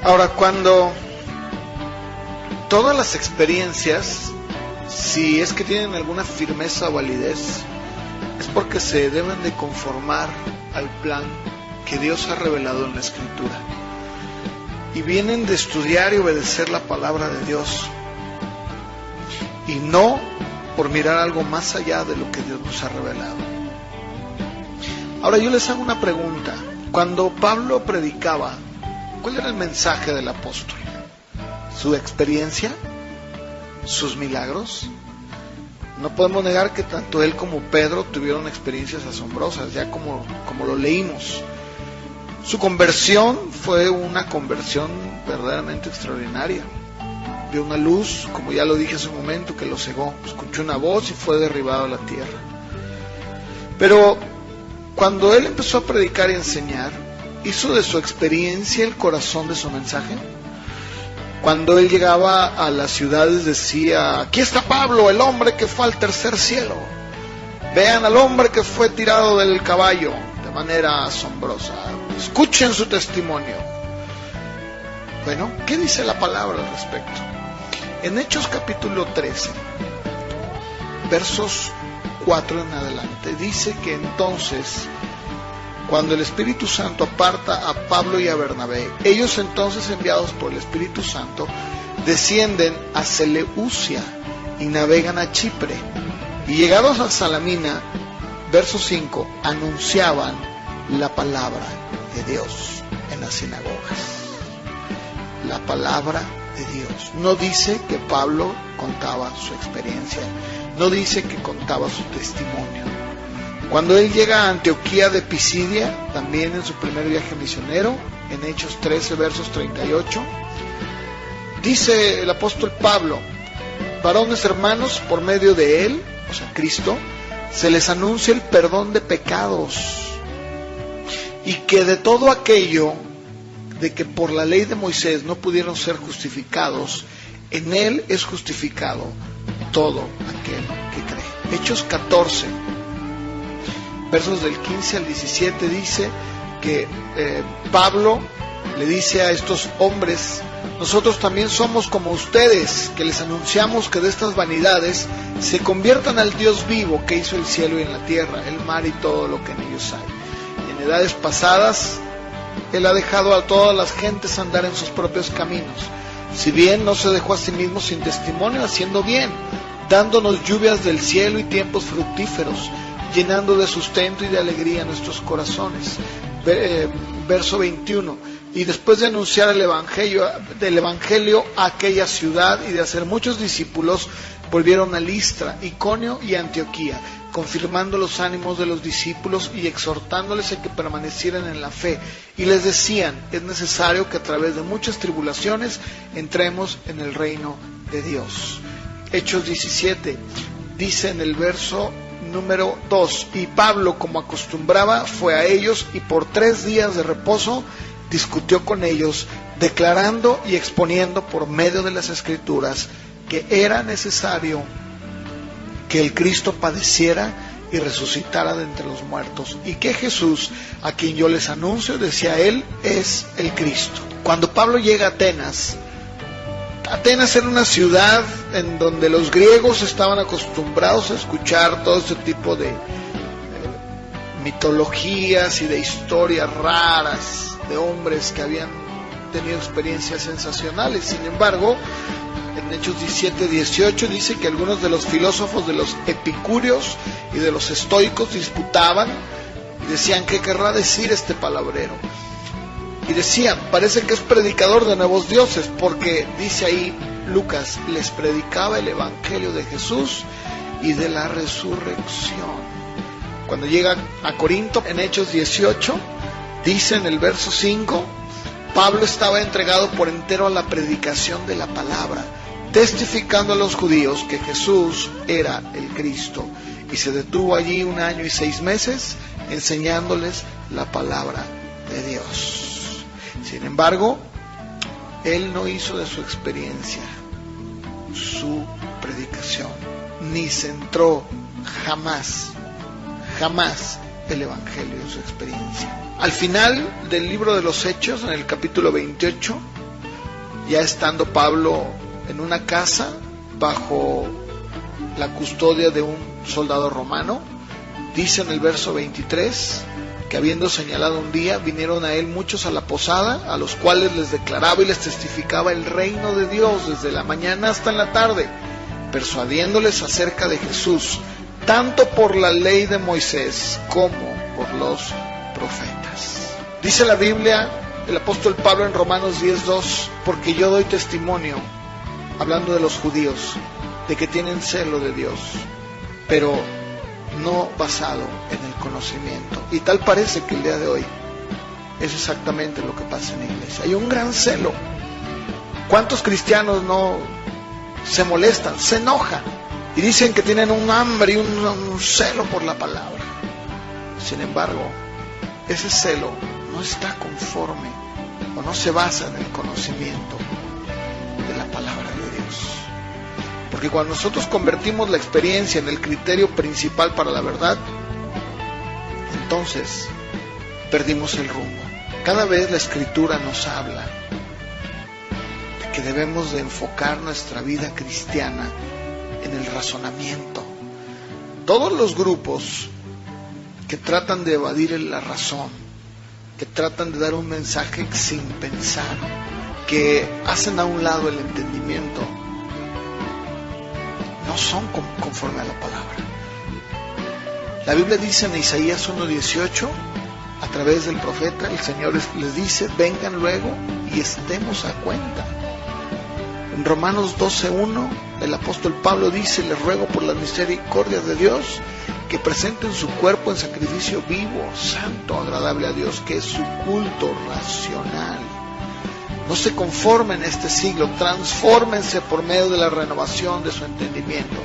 Ahora, cuando todas las experiencias, si es que tienen alguna firmeza o validez, es porque se deben de conformar al plan que Dios ha revelado en la Escritura, y vienen de estudiar y obedecer la palabra de Dios, y no por mirar algo más allá de lo que Dios nos ha revelado. Ahora yo les hago una pregunta. Cuando Pablo predicaba, ¿cuál era el mensaje del apóstol? ¿Su experiencia? ¿Sus milagros? No podemos negar que tanto él como Pedro tuvieron experiencias asombrosas, ya como lo leímos. Su conversión fue una conversión verdaderamente extraordinaria. Vio una luz, como ya lo dije hace un momento, que lo cegó. Escuchó una voz y fue derribado a la tierra. Pero cuando él empezó a predicar y enseñar, ¿hizo de su experiencia el corazón de su mensaje? Cuando él llegaba a las ciudades decía: aquí está Pablo, el hombre que fue al tercer cielo. Vean al hombre que fue tirado del caballo de manera asombrosa. Escuchen su testimonio. Bueno, ¿qué dice la palabra al respecto? En Hechos capítulo 13, versos 4 en adelante, dice que entonces, cuando el Espíritu Santo aparta a Pablo y a Bernabé, ellos entonces, enviados por el Espíritu Santo, descienden a Seleucia y navegan a Chipre. Y llegados a Salamina, verso 5, anunciaban la palabra de Dios en las sinagogas. La palabra de Dios. No dice que Pablo contaba su experiencia, no dice que contaba su testimonio. Cuando él llega a Antioquía de Pisidia, también en su primer viaje misionero, en Hechos 13, versos 38, dice el apóstol Pablo: varones hermanos, por medio de él, o sea, Cristo, se les anuncia el perdón de pecados. y que de todo aquello de que por la ley de Moisés no pudieron ser justificados, en él es justificado todo aquel que cree. Hechos 14, versos del 15 al 17 dice que Pablo le dice a estos hombres: nosotros también somos como ustedes, que les anunciamos que de estas vanidades se conviertan al Dios vivo que hizo el cielo y en la tierra, el mar y todo lo que en ellos hay. Y en edades pasadas Él ha dejado a todas las gentes andar en sus propios caminos, si bien no se dejó a sí mismo sin testimonio, haciendo bien, dándonos lluvias del cielo y tiempos fructíferos, llenando de sustento y de alegría nuestros corazones. Verso 21. Y después de anunciar el evangelio a aquella ciudad y de hacer muchos discípulos, volvieron a Listra, Iconio y Antioquía, confirmando los ánimos de los discípulos y exhortándoles a que permanecieran en la fe. Y les decían: es necesario que a través de muchas tribulaciones entremos en el reino de Dios. Hechos 17 dice en el verso número 2: y Pablo, como acostumbraba, fue a ellos y por 3 días de reposo discutió con ellos, declarando y exponiendo por medio de las Escrituras que era necesario que el Cristo padeciera y resucitara de entre los muertos, y que Jesús, a quien yo les anuncio, decía él, es el Cristo. Cuando Pablo llega a Atenas era una ciudad en donde los griegos estaban acostumbrados a escuchar todo este tipo de mitologías y de historias raras de hombres que habían tenido experiencias sensacionales. Sin embargo, en Hechos 17-18 dice que algunos de los filósofos de los epicúreos y de los estoicos disputaban y decían: ¿qué querrá decir este palabrero? Y decían: parece que es predicador de nuevos dioses, porque dice ahí Lucas, les predicaba el evangelio de Jesús y de la resurrección. Cuando llega a Corinto, en Hechos 18, dice en el verso 5, Pablo estaba entregado por entero a la predicación de la palabra, testificando a los judíos que Jesús era el Cristo, y se detuvo allí 1 año y 6 meses enseñándoles la palabra de Dios. Sin embargo, él no hizo de su experiencia su predicación, ni centró jamás el evangelio en su experiencia. Al final del libro de los Hechos, en el capítulo 28, ya estando Pablo en una casa bajo la custodia de un soldado romano, dice en el verso 23 que habiendo señalado un día, vinieron a él muchos a la posada, a los cuales les declaraba y les testificaba el reino de Dios desde la mañana hasta en la tarde, persuadiéndoles acerca de Jesús, tanto por la ley de Moisés como por los profetas. Dice la Biblia, el apóstol Pablo en Romanos 10:2, porque yo doy testimonio, hablando de los judíos, de que tienen celo de Dios, pero no basado en el conocimiento. Y tal parece que el día de hoy es exactamente lo que pasa en la iglesia. Hay un gran celo. ¿Cuántos cristianos no se molestan, se enojan y dicen que tienen un hambre y un celo por la palabra? Sin embargo, ese celo no está conforme o no se basa en el conocimiento de la palabra de Dios. Porque cuando nosotros convertimos la experiencia en el criterio principal para la verdad, entonces perdimos el rumbo. Cada vez la Escritura nos habla de que debemos de enfocar nuestra vida cristiana en el razonamiento. Todos los grupos que tratan de evadir la razón, que tratan de dar un mensaje sin pensar, que hacen a un lado el entendimiento, no son conforme a la palabra. La Biblia dice en Isaías 1:18, a través del profeta, el Señor les dice: vengan luego y estemos a cuenta. En Romanos 12:1, el apóstol Pablo dice: les ruego por las misericordias de Dios que presenten su cuerpo en sacrificio vivo, santo, agradable a Dios, que es su culto racional. No se conformen en este siglo, transfórmense por medio de la renovación de su entendimiento,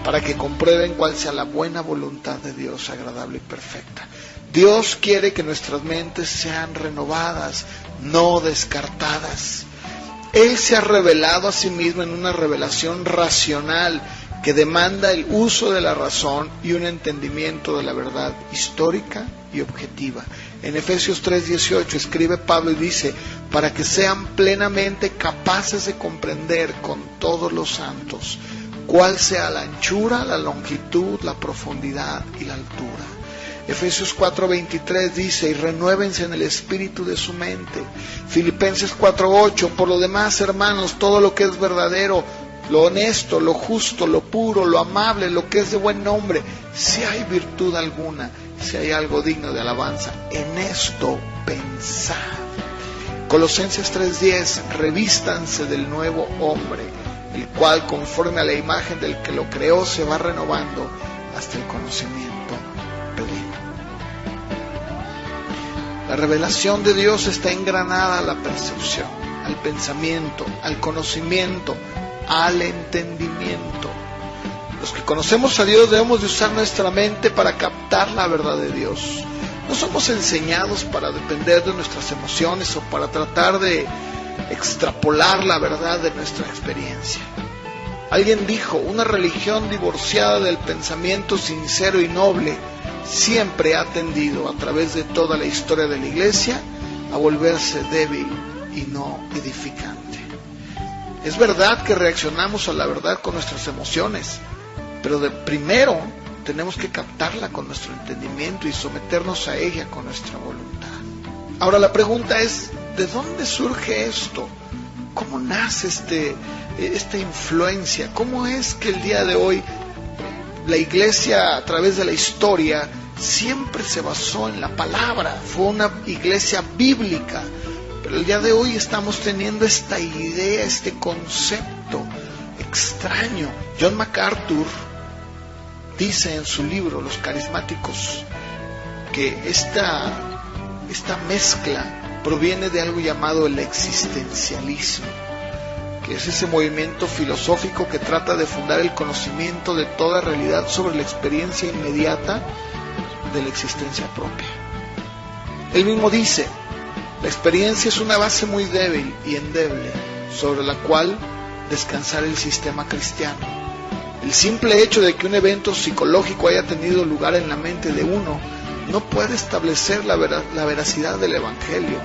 para que comprueben cuál sea la buena voluntad de Dios, agradable y perfecta. Dios quiere que nuestras mentes sean renovadas, no descartadas. Él se ha revelado a sí mismo en una revelación racional que demanda el uso de la razón y un entendimiento de la verdad histórica y objetiva. En Efesios 3:18 escribe Pablo y dice: para que sean plenamente capaces de comprender con todos los santos cuál sea la anchura, la longitud, la profundidad y la altura. Efesios 4:23 dice: y renuévense en el espíritu de su mente. Filipenses 4:8: por lo demás, hermanos, todo lo que es verdadero, lo honesto, lo justo, lo puro, lo amable, lo que es de buen nombre, si hay virtud alguna, si hay algo digno de alabanza, en esto pensad. Colosenses 3:10: revístanse del nuevo hombre, el cual conforme a la imagen del que lo creó se va renovando hasta el conocimiento pleno. La revelación de Dios está engranada a la percepción, al pensamiento, al conocimiento, al entendimiento. Los que conocemos a Dios debemos de usar nuestra mente para captar la verdad de Dios. No somos enseñados para depender de nuestras emociones o para tratar de extrapolar la verdad de nuestra experiencia. Alguien dijo: una religión divorciada del pensamiento sincero y noble siempre ha tendido, a través de toda la historia de la Iglesia, a volverse débil y no edificante. Es verdad que reaccionamos a la verdad con nuestras emociones, pero primero tenemos que captarla con nuestro entendimiento y someternos a ella con nuestra voluntad. Ahora la pregunta es: ¿de dónde surge esto? ¿Cómo nace esta influencia? ¿Cómo es que el día de hoy la Iglesia, a través de la historia, siempre se basó en la palabra? Fue una iglesia bíblica, pero el día de hoy estamos teniendo esta idea, este concepto extraño. John MacArthur dice en su libro Los Carismáticos que esta mezcla proviene de algo llamado el existencialismo, que es ese movimiento filosófico que trata de fundar el conocimiento de toda realidad sobre la experiencia inmediata de la existencia propia. Él mismo dice: la experiencia es una base muy débil y endeble sobre la cual descansar el sistema cristiano. El simple hecho de que un evento psicológico haya tenido lugar en la mente de uno no puede establecer la veracidad del Evangelio.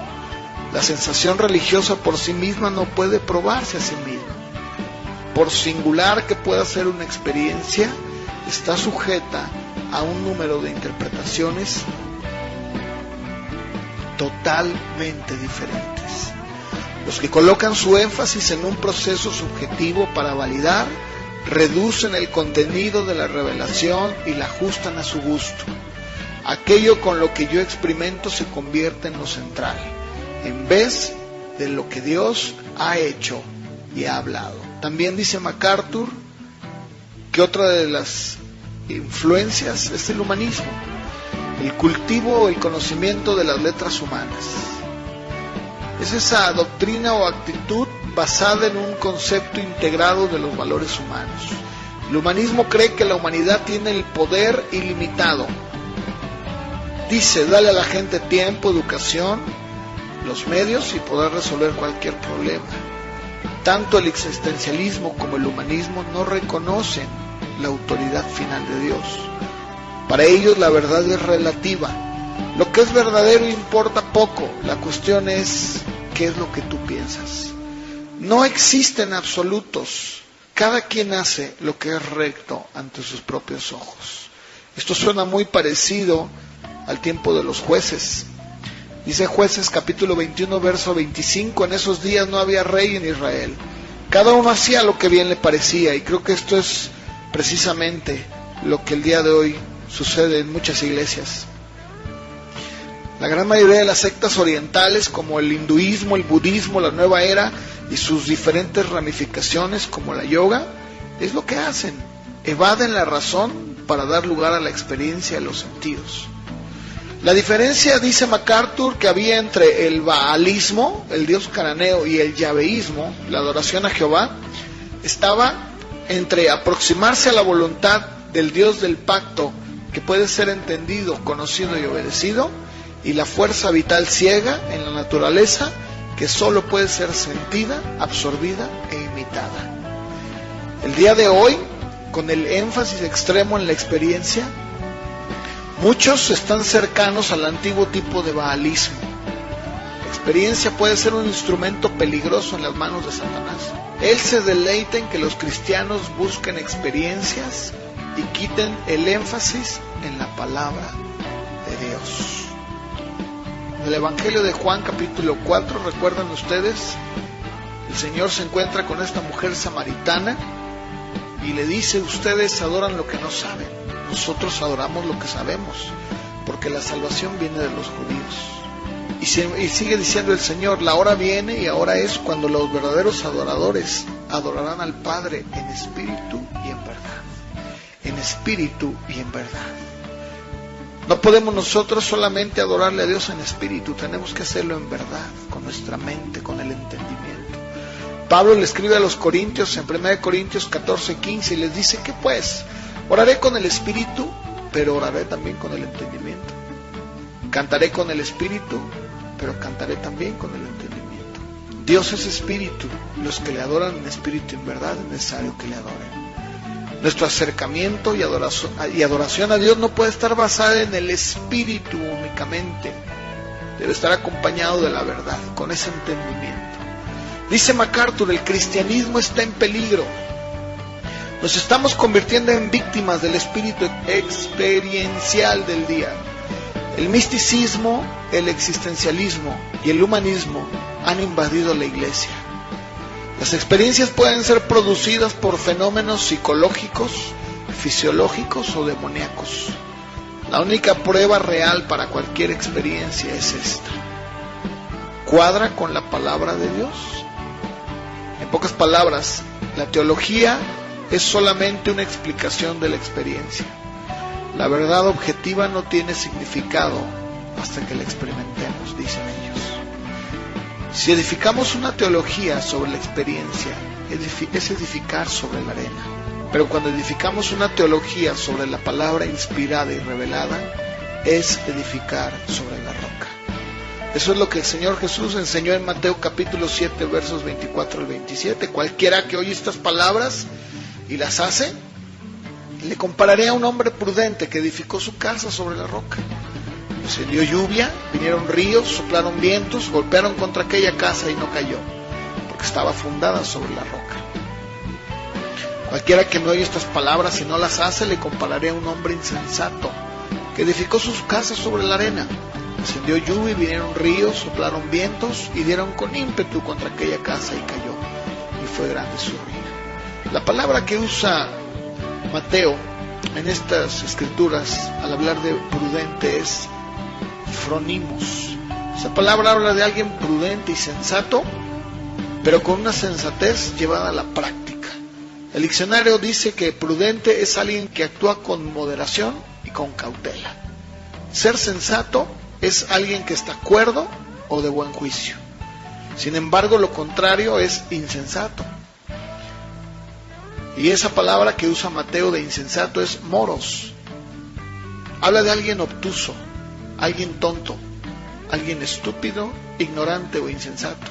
La sensación religiosa por sí misma no puede probarse a sí misma. Por singular que pueda ser una experiencia, está sujeta a un número de interpretaciones totalmente diferentes. Los que colocan su énfasis en un proceso subjetivo para validar, reducen el contenido de la revelación y la ajustan a su gusto. Aquello con lo que yo experimento se convierte en lo central, en vez de lo que Dios ha hecho y ha hablado. También dice MacArthur que otra de las influencias es el humanismo, el cultivo o el conocimiento de las letras humanas. Es esa doctrina o actitud basada en un concepto integrado de los valores humanos. El humanismo cree que la humanidad tiene el poder ilimitado. Dice: dale a la gente tiempo, educación, los medios y poder resolver cualquier problema. Tanto el existencialismo como el humanismo no reconocen la autoridad final de Dios. Para ellos la verdad es relativa. Lo que es verdadero importa poco. La cuestión es qué es lo que tú piensas. No existen absolutos. Cada quien hace lo que es recto ante sus propios ojos. Esto suena muy parecido al tiempo de los jueces. Dice Jueces capítulo 21 verso 25: en esos días no había rey en Israel. Cada uno hacía lo que bien le parecía, y creo que esto es precisamente lo que el día de hoy sucede en muchas iglesias. La gran mayoría de las sectas orientales, como el hinduismo, el budismo, la nueva era y sus diferentes ramificaciones como la yoga, es lo que hacen: evaden la razón para dar lugar a la experiencia de los sentidos. La diferencia, dice MacArthur, que había entre el baalismo, el dios cananeo, y el yaveísmo, la adoración a Jehová, estaba entre aproximarse a la voluntad del Dios del pacto que puede ser entendido, conocido y obedecido, y la fuerza vital ciega en la naturaleza que solo puede ser sentida, absorbida e imitada. El día de hoy, con el énfasis extremo en la experiencia, muchos están cercanos al antiguo tipo de baalismo. La experiencia puede ser un instrumento peligroso en las manos de Satanás. Él se deleita en que los cristianos busquen experiencias y quiten el énfasis en la palabra de Dios. En el Evangelio de Juan capítulo 4, ¿recuerdan ustedes? El Señor se encuentra con esta mujer samaritana y le dice: ustedes adoran lo que no saben, nosotros adoramos lo que sabemos, porque la salvación viene de los judíos. Y sigue diciendo el Señor: la hora viene y ahora es cuando los verdaderos adoradores adorarán al Padre en espíritu y en verdad. En espíritu y en verdad. No podemos nosotros solamente adorarle a Dios en espíritu, tenemos que hacerlo en verdad, con nuestra mente, con el entendimiento. Pablo le escribe a los Corintios en 1 Corintios 14:15 y les dice: ¿qué pues? Oraré con el espíritu, pero oraré también con el entendimiento. Cantaré con el espíritu, pero cantaré también con el entendimiento. Dios es espíritu, los que le adoran en espíritu y en verdad es necesario que le adoren. Nuestro acercamiento y adoración a Dios no puede estar basada en el espíritu únicamente, debe estar acompañado de la verdad, con ese entendimiento. Dice MacArthur: el cristianismo está en peligro. Nos estamos convirtiendo en víctimas del espíritu experiencial del día. El misticismo, el existencialismo y el humanismo han invadido la iglesia. Las experiencias pueden ser producidas por fenómenos psicológicos, fisiológicos o demoníacos. La única prueba real para cualquier experiencia es esta: ¿cuadra con la palabra de Dios? En pocas palabras, la teología es solamente una explicación de la experiencia. La verdad objetiva no tiene significado hasta que la experimentemos, dicen ellos. Si edificamos una teología sobre la experiencia, es edificar sobre la arena. Pero cuando edificamos una teología sobre la palabra inspirada y revelada, es edificar sobre la roca. Eso es lo que el Señor Jesús enseñó en Mateo capítulo 7, versos 24 al 27. Cualquiera que oye estas palabras y las hace, le compararé a un hombre prudente que edificó su casa sobre la roca. Descendió lluvia, vinieron ríos, soplaron vientos, golpearon contra aquella casa y no cayó, porque estaba fundada sobre la roca. Cualquiera que me oye estas palabras y no las hace, le compararé a un hombre insensato que edificó sus casas sobre la arena. Descendió lluvia, vinieron ríos, soplaron vientos y dieron con ímpetu contra aquella casa y cayó, y fue grande su ruina. La palabra que usa Mateo en estas escrituras al hablar de prudente es fronimos. Esa palabra habla de alguien prudente y sensato, pero con una sensatez llevada a la práctica. El diccionario dice que prudente es alguien que actúa con moderación y con cautela. Ser sensato es alguien que está cuerdo o de buen juicio. Sin embargo, lo contrario es insensato. Y esa palabra que usa Mateo de insensato es moros. Habla de alguien obtuso, alguien tonto, alguien estúpido, ignorante o insensato.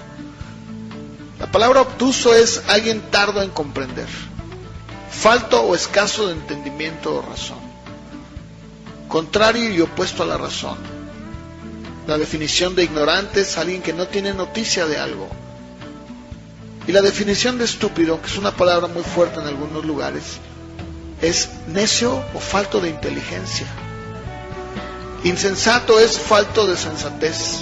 La palabra obtuso es alguien tardo en comprender, falto o escaso de entendimiento o razón, contrario y opuesto a la razón. La definición de ignorante es alguien que no tiene noticia de algo. Y la definición de estúpido, que es una palabra muy fuerte en algunos lugares, es necio o falto de inteligencia. Insensato es falto de sensatez.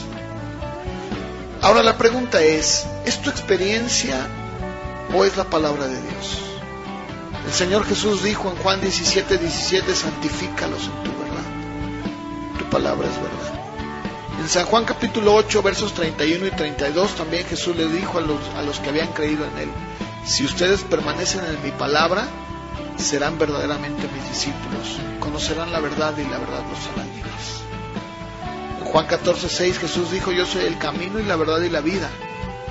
Ahora la pregunta ¿es tu experiencia o es la palabra de Dios? El Señor Jesús dijo en Juan 17:17, santifícalos en tu verdad. Tu palabra es verdad. En San Juan capítulo 8, versos 31 y 32, también Jesús le dijo a los que habían creído en Él: si ustedes permanecen en mi palabra, serán verdaderamente mis discípulos, conocerán la verdad y la verdad los hará libres. En Juan 14:6 Jesús dijo: yo soy el camino y la verdad y la vida,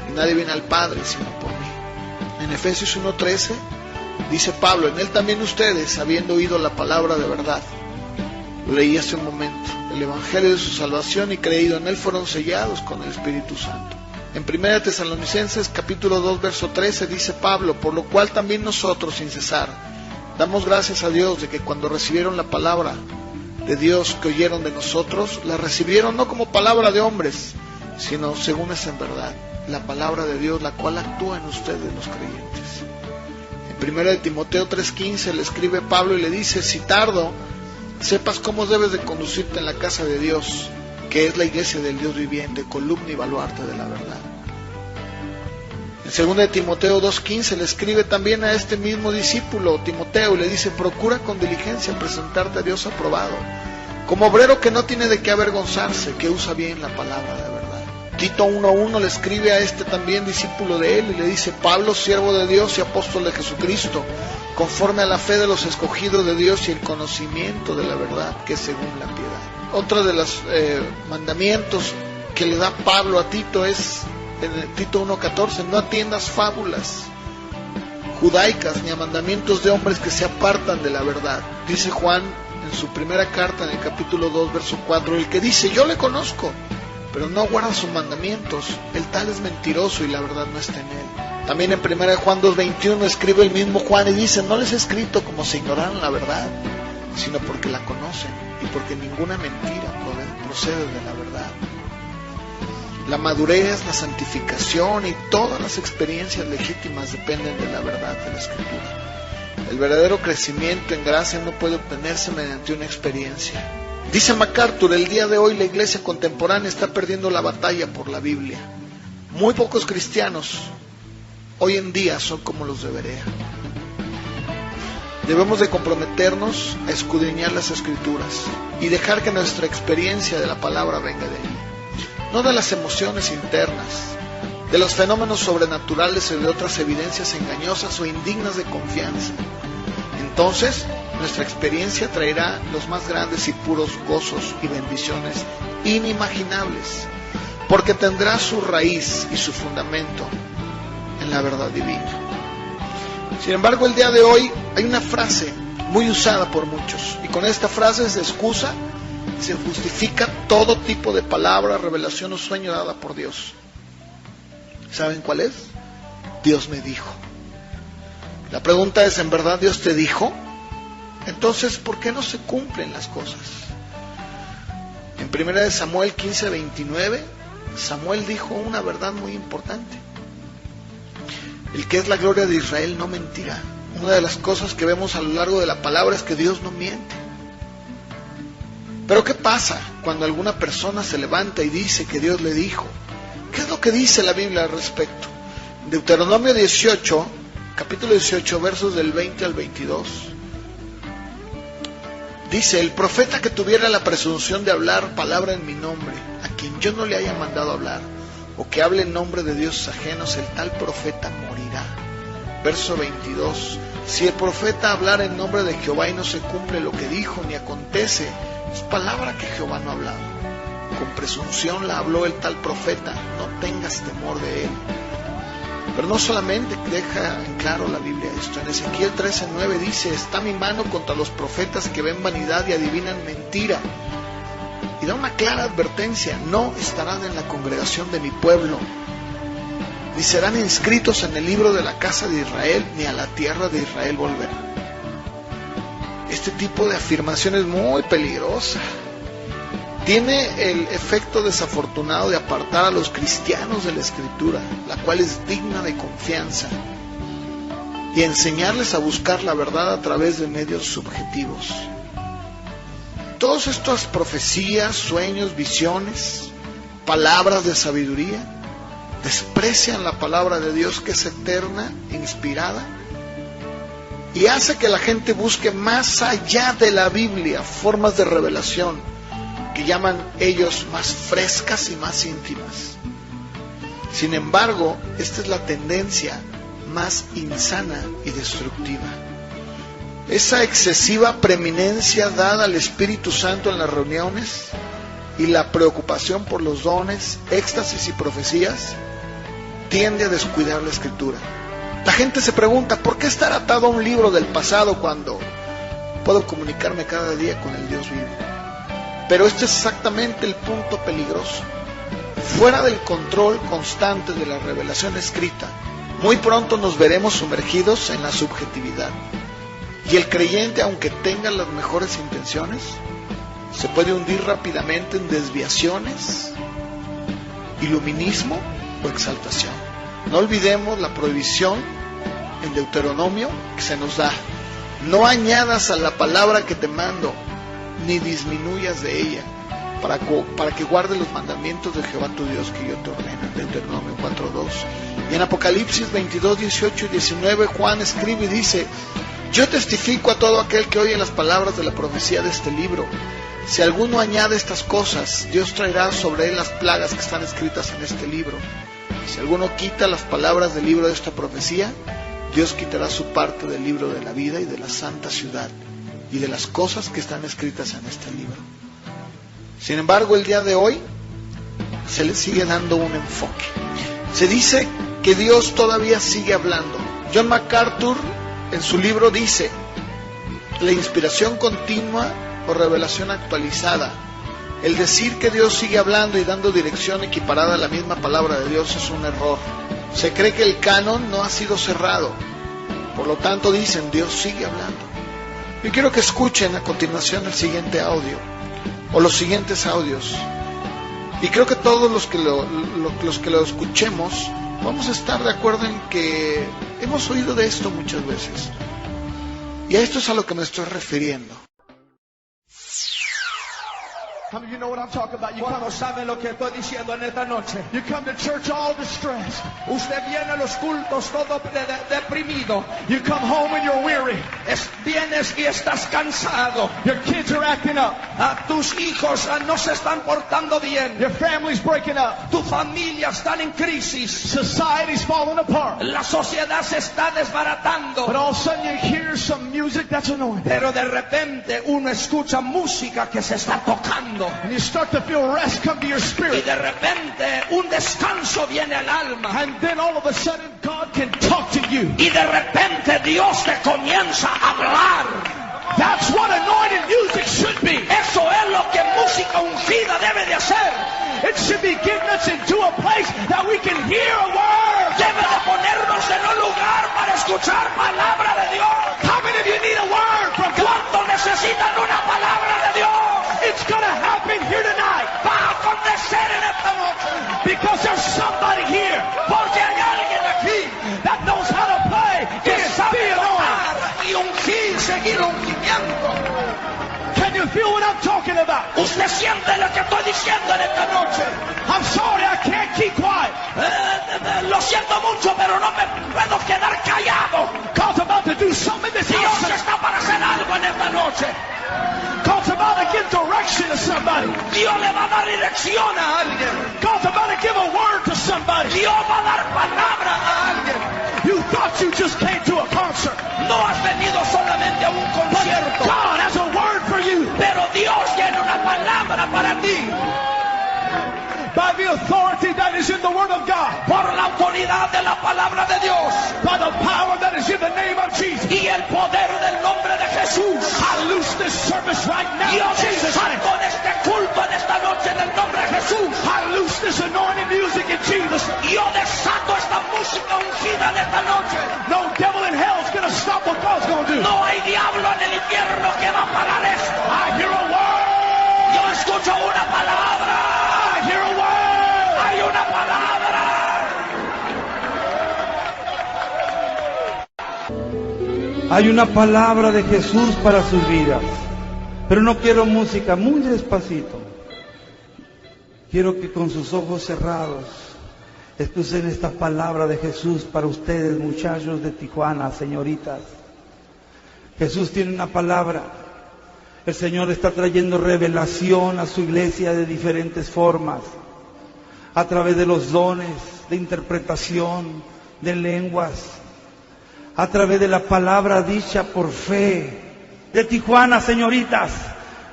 y nadie viene al Padre sino por mí. En Efesios 1:13 dice Pablo: en Él también ustedes, habiendo oído la palabra de verdad, Lo leí hace un momento. El Evangelio de su salvación y creído en él fueron sellados con el Espíritu Santo. En 1 Tesalonicenses capítulo 2 verso 13 dice Pablo: por lo cual también nosotros sin cesar damos gracias a Dios de que cuando recibieron la palabra de Dios que oyeron de nosotros, la recibieron no como palabra de hombres, sino según es en verdad, la palabra de Dios, la cual actúa en ustedes los creyentes. En 1 Timoteo 3:15 le escribe Pablo y le dice: si tardo, sepas cómo debes de conducirte en la casa de Dios, que es la iglesia del Dios viviente, columna y baluarte de la verdad. En 2 Timoteo 2:15 le escribe también a este mismo discípulo, Timoteo, y le dice: procura con diligencia presentarte a Dios aprobado, como obrero que no tiene de qué avergonzarse, que usa bien la palabra de verdad. Tito 1:1 le escribe a este también discípulo de él y le dice: Pablo, siervo de Dios y apóstol de Jesucristo, conforme a la fe de los escogidos de Dios y el conocimiento de la verdad, que es según la piedad. Otro de los mandamientos que le da Pablo a Tito es en Tito 1:14: no atiendas fábulas judaicas ni a mandamientos de hombres que se apartan de la verdad. Dice Juan en su primera carta, en el capítulo 2 verso 4: el que dice yo le conozco, pero no guarda sus mandamientos, el tal es mentiroso y la verdad no está en él. También en 1 Juan 2:21 escribe el mismo Juan y dice: no les he escrito como si ignoraran la verdad, sino porque la conocen y porque ninguna mentira procede de la verdad. La madurez, la santificación y todas las experiencias legítimas dependen de la verdad de la Escritura. El verdadero crecimiento en gracia no puede obtenerse mediante una experiencia. Dice MacArthur: el día de hoy la iglesia contemporánea está perdiendo la batalla por la Biblia. Muy pocos cristianos hoy en día son como los de Berea. Debemos de comprometernos a escudriñar las Escrituras y dejar que nuestra experiencia de la palabra venga de ahí, no de las emociones internas, de los fenómenos sobrenaturales o de otras evidencias engañosas o indignas de confianza. Entonces, nuestra experiencia traerá los más grandes y puros gozos y bendiciones inimaginables, porque tendrá su raíz y su fundamento en la verdad divina. Sin embargo, el día de hoy hay una frase muy usada por muchos, y con esta frase se excusa, se justifica todo tipo de palabra, revelación o sueño dada por Dios. ¿Saben cuál es? Dios me dijo. La pregunta es: ¿en verdad Dios te dijo? Entonces, ¿por qué no se cumplen las cosas? En 1 Samuel 15:29, Samuel dijo una verdad muy importante: el que es la gloria de Israel no mentirá. Una de las cosas que vemos a lo largo de la palabra es que Dios no miente. Pero ¿qué pasa cuando alguna persona se levanta y dice que Dios le dijo? ¿Qué es lo que dice la Biblia al respecto? Deuteronomio 18, capítulo 18, versos del 20 al 22. Dice: el profeta que tuviera la presunción de hablar palabra en mi nombre, a quien yo no le haya mandado hablar, o que hable en nombre de dioses ajenos, el tal profeta morirá. Verso 22. Si el profeta hablara en nombre de Jehová y no se cumple lo que dijo, ni acontece, es palabra que Jehová no ha hablado. Con presunción la habló el tal profeta, no tengas temor de él. Pero no solamente deja en claro la Biblia esto. En Ezequiel 13:9 dice: está mi mano contra los profetas que ven vanidad y adivinan mentira. Y da una clara advertencia: no estarán en la congregación de mi pueblo, ni serán inscritos en el libro de la casa de Israel, ni a la tierra de Israel volverán. Este tipo de afirmación es muy peligrosa. Tiene el efecto desafortunado de apartar a los cristianos de la Escritura, la cual es digna de confianza, y enseñarles a buscar la verdad a través de medios subjetivos. Todas estas profecías, sueños, visiones, palabras de sabiduría, desprecian la palabra de Dios, que es eterna, inspirada, y hace que la gente busque más allá de la Biblia formas de revelación que llaman ellos más frescas y más íntimas. Sin embargo, esta es la tendencia más insana y destructiva. Esa excesiva preeminencia dada al Espíritu Santo en las reuniones y la preocupación por los dones, éxtasis y profecías tiende a descuidar la Escritura. La gente se pregunta: ¿por qué estar atado a un libro del pasado cuando puedo comunicarme cada día con el Dios vivo? Pero este es exactamente el punto peligroso. Fuera del control constante de la revelación escrita, muy pronto nos veremos sumergidos en la subjetividad. Y el creyente, aunque tenga las mejores intenciones, se puede hundir rápidamente en desviaciones, iluminismo o exaltación. No olvidemos la prohibición en Deuteronomio que se nos da: no añadas a la palabra que te mando, ni disminuyas de ella, para que guardes los mandamientos de Jehová tu Dios que yo te ordeno. En Deuteronomio 4:2. Y en Apocalipsis 22, 18 y 19, Juan escribe y dice: yo testifico a todo aquel que oye las palabras de la profecía de este libro. Si alguno añade estas cosas, Dios traerá sobre él las plagas que están escritas en este libro. Y si alguno quita las palabras del libro de esta profecía, Dios quitará su parte del libro de la vida y de la santa ciudad y de las cosas que están escritas en este libro. Sin embargo, el día de hoy se le sigue dando un enfoque. Se dice que Dios todavía sigue hablando. John MacArthur en su libro dice: la inspiración continua o revelación actualizada, el decir que Dios sigue hablando y dando dirección equiparada a la misma palabra de Dios es un error. Se cree que el canon no ha sido cerrado, por lo tanto dicen Dios sigue hablando. Yo quiero que escuchen a continuación el siguiente audio o los siguientes audios, y creo que todos los que lo escuchemos vamos a estar de acuerdo en que hemos oído de esto muchas veces, y a esto es a lo que me estoy refiriendo. You know what I'm talking about. ¿Cuántos saben lo que estoy diciendo en esta noche? You come to church all distressed. Usted viene a los cultos todo deprimido. You come home and you're weary. Vienes y estás cansado. Your kids are acting up. Tus hijos no se están portando bien. Your family's breaking up. Tu familia está en crisis. Society's falling apart. La sociedad se está desbaratando. But all of a sudden you hear some music that's annoying. Pero de repente uno escucha música que se está tocando. And you start to feel rest come to your spirit. Y de repente un descanso viene al alma. And then all of a sudden God can talk to you. Y de repente Dios te comienza a hablar. That's what anointed music should be. Eso es lo que música ungida debe de hacer. It should be getting us into a place that we can hear a word. Debe de ponernos en un lugar para escuchar palabra de Dios. How many of you need a word from God? ¿Cuántos necesitan una palabra de Dios? It's going to happen here tonight. Va a acontecer en esta noche. Because there's somebody here. Porque hay alguien aquí that knows how to play. Que sabe tocar y ungir, seguir ungimiento. Can you feel what I'm talking about? Usted siente lo que estoy diciendo en esta noche. I'm sorry, I can't keep quiet. Lo siento mucho, pero no me puedo quedar callado. God's about to do something this Dios house. está para hacer algo en esta noche. God's about to give direction to somebody. Dios le va a dar dirección a alguien. God's about to give a word to somebody. Dios va a dar palabra a alguien. You thought you just came to a concert. No has venido solamente a un concierto. God has a word for you. Pero Dios tiene una palabra para ti. By the authority that is in the Word of God. Por la autoridad de la palabra de Dios. By the power that is in the name of Jesus. Y el poder del nombre de Jesús. I loose this service right now. Yo desato en este culto en esta noche en el nombre de Jesús. I loose this anointed music in Jesus. Yo desato esta música ungida en esta noche. No devil in hell is going to stop what God's going to do. No hay diablo en el infierno que va a parar esto. I hear a word. Yo escucho una palabra. I hear a word. Hay una palabra. Hay una palabra de Jesús para sus vidas. Pero no quiero música, muy despacito. Quiero que con sus ojos cerrados escuchen esta palabra de Jesús para ustedes, muchachos de Tijuana, señoritas. Jesús tiene una palabra. El Señor está trayendo revelación a su iglesia de diferentes formas, a través de los dones de interpretación, de lenguas, a través de la palabra dicha por fe. De Tijuana, señoritas,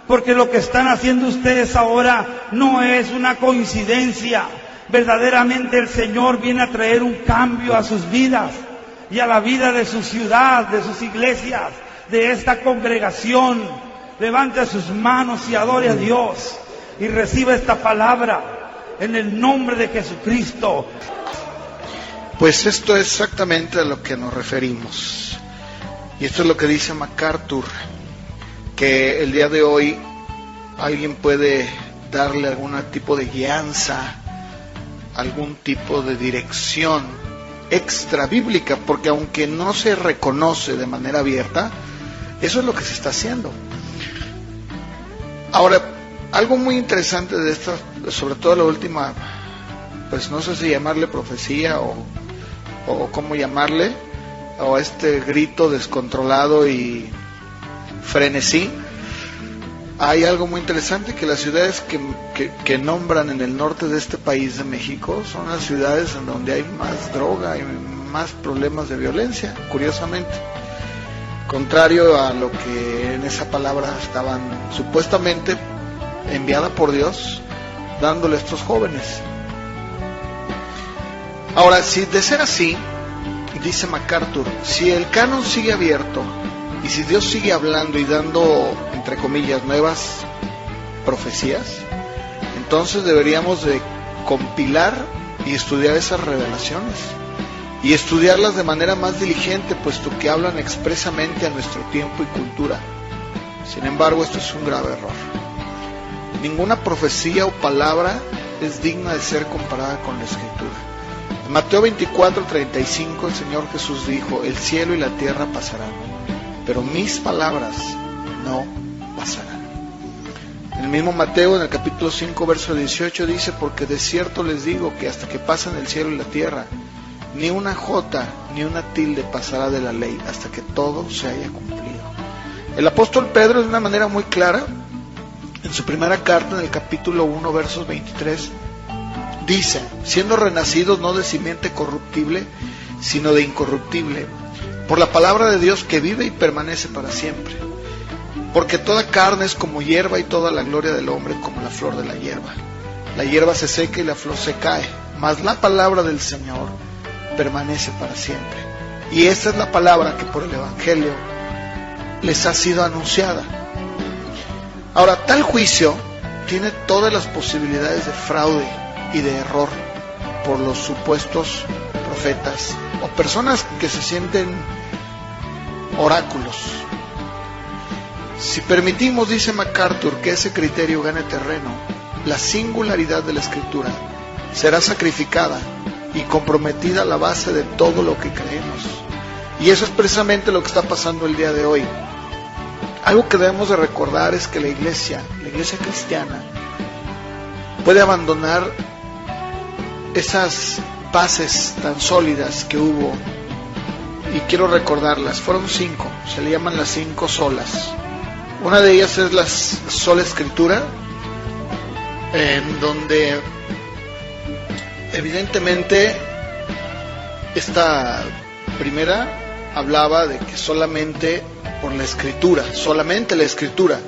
porque lo que están haciendo ustedes ahora no es una coincidencia. Verdaderamente el Señor viene a traer un cambio a sus vidas y a la vida de su ciudad, de sus iglesias, de esta congregación. levante sus manos y adore a Dios y reciba esta palabra en el nombre de Jesucristo. Pues esto es exactamente a lo que nos referimos. Y esto es lo que dice MacArthur, que el día de hoy alguien puede darle algún tipo de guianza, algún tipo de dirección extra bíblica, porque aunque no se reconoce de manera abierta, eso es lo que se está haciendo. Ahora, algo muy interesante de esta, sobre todo la última, pues no sé si llamarle profecía o cómo llamarle, o este grito descontrolado y frenesí. Hay algo muy interesante, que las ciudades que nombran en el norte de este país de México son las ciudades en donde hay más droga y más problemas de violencia, curiosamente. Contrario a lo que en esa palabra estaban supuestamente enviada por Dios dándole a estos jóvenes. Ahora, si de ser así, dice MacArthur, si el canon sigue abierto y si Dios sigue hablando y dando, entre comillas, nuevas profecías, entonces deberíamos de compilar y estudiar esas revelaciones y estudiarlas de manera más diligente, puesto que hablan expresamente a nuestro tiempo y cultura. Sin embargo, esto es un grave error. Ninguna profecía o palabra es digna de ser comparada con la Escritura. En Mateo 24:35 el Señor Jesús dijo: el cielo y la tierra pasarán, pero mis palabras no pasarán. En el mismo Mateo, en el capítulo 5, verso 18, dice: porque de cierto les digo que hasta que pasen el cielo y la tierra, ni una jota ni una tilde pasará de la ley, hasta que todo se haya cumplido. El apóstol Pedro, de una manera muy clara, en su primera carta, en el capítulo 1, versos 23, dice: siendo renacidos no de simiente corruptible, sino de incorruptible, por la palabra de Dios que vive y permanece para siempre. Porque toda carne es como hierba, y toda la gloria del hombre como la flor de la hierba. La hierba se seca y la flor se cae, mas la palabra del Señor permanece para siempre. Y esta es la palabra que por el Evangelio les ha sido anunciada. Ahora, tal juicio tiene todas las posibilidades de fraude y de error por los supuestos profetas o personas que se sienten oráculos. Si permitimos, dice MacArthur, que ese criterio gane terreno, la singularidad de la Escritura será sacrificada y comprometida a la base de todo lo que creemos. Y eso es precisamente lo que está pasando el día de hoy. Algo que debemos de recordar es que la iglesia cristiana, puede abandonar esas bases tan sólidas que hubo, y quiero recordarlas. Fueron 5, se le llaman las 5 solas. Una de ellas es la sola Escritura, en donde evidentemente esta primera hablaba de que solamente por la Escritura, solamente la Escritura,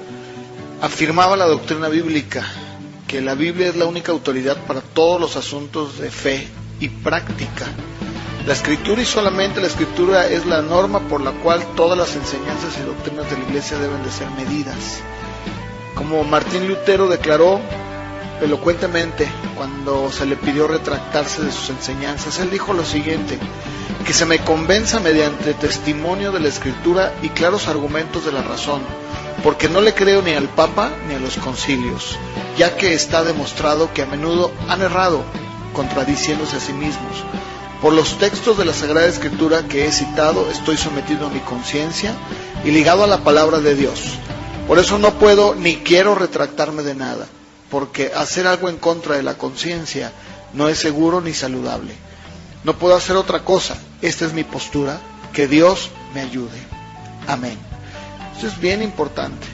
afirmaba la doctrina bíblica, que la Biblia es la única autoridad para todos los asuntos de fe y práctica. La Escritura y solamente la Escritura es la norma por la cual todas las enseñanzas y doctrinas de la Iglesia deben de ser medidas. Como Martín Lutero declaró elocuentemente cuando se le pidió retractarse de sus enseñanzas, él dijo lo siguiente: que se me convenza mediante testimonio de la Escritura y claros argumentos de la razón, porque no le creo ni al Papa ni a los concilios, ya que está demostrado que a menudo han errado, contradiciéndose a sí mismos. Por los textos de la Sagrada Escritura que he citado, estoy sometido a mi conciencia y ligado a la palabra de Dios. Por eso no puedo ni quiero retractarme de nada, porque hacer algo en contra de la conciencia no es seguro ni saludable. No puedo hacer otra cosa. Esta es mi postura. Que Dios me ayude. Amén. Esto es bien importante.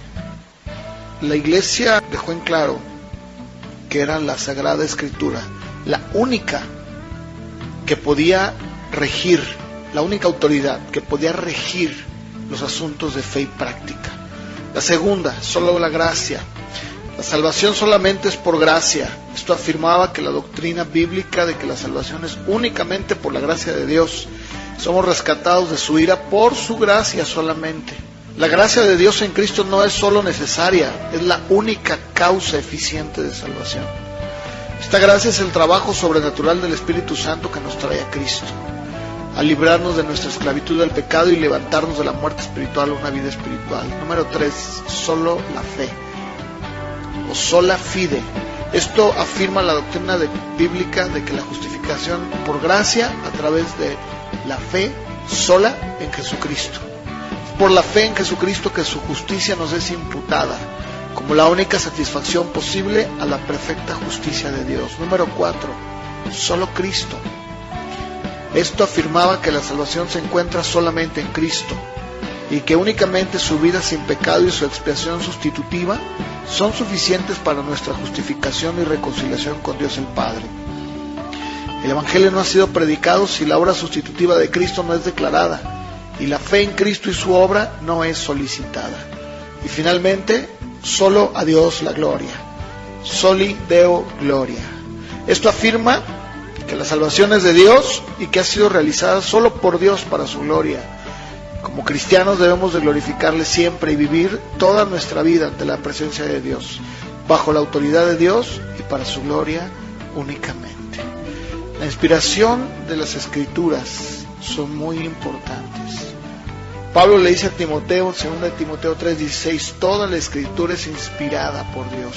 La Iglesia dejó en claro que era la Sagrada Escritura la única que podía regir, la única autoridad que podía regir los asuntos de fe y práctica. La segunda, solo la gracia. La salvación solamente es por gracia. Esto afirmaba que la doctrina bíblica de que la salvación es únicamente por la gracia de Dios. Somos rescatados de su ira por su gracia solamente. La gracia de Dios en Cristo no es solo necesaria, es la única causa eficiente de salvación. Esta gracia es el trabajo sobrenatural del Espíritu Santo que nos trae a Cristo, a librarnos de nuestra esclavitud al pecado y levantarnos de la muerte espiritual a una vida espiritual. Número 3, solo la fe, o sola fide. Esto afirma la doctrina bíblica de que la justificación por gracia a través de la fe sola en Jesucristo. Por la fe en Jesucristo que su justicia nos es imputada como la única satisfacción posible a la perfecta justicia de Dios. Número 4, solo Cristo. Esto afirmaba que la salvación se encuentra solamente en Cristo y que únicamente su vida sin pecado y su expiación sustitutiva son suficientes para nuestra justificación y reconciliación con Dios el Padre. El Evangelio no ha sido predicado si la obra sustitutiva de Cristo no es declarada y la fe en Cristo y su obra no es solicitada. Y finalmente, solo a Dios la gloria. Soli Deo Gloria. Esto afirma que la salvación es de Dios y que ha sido realizada solo por Dios para su gloria. Como cristianos debemos de glorificarle siempre y vivir toda nuestra vida ante la presencia de Dios, bajo la autoridad de Dios y para su gloria únicamente. La inspiración de las Escrituras son muy importantes. Pablo le dice a Timoteo, 2 Timoteo 3:16, toda la Escritura es inspirada por Dios,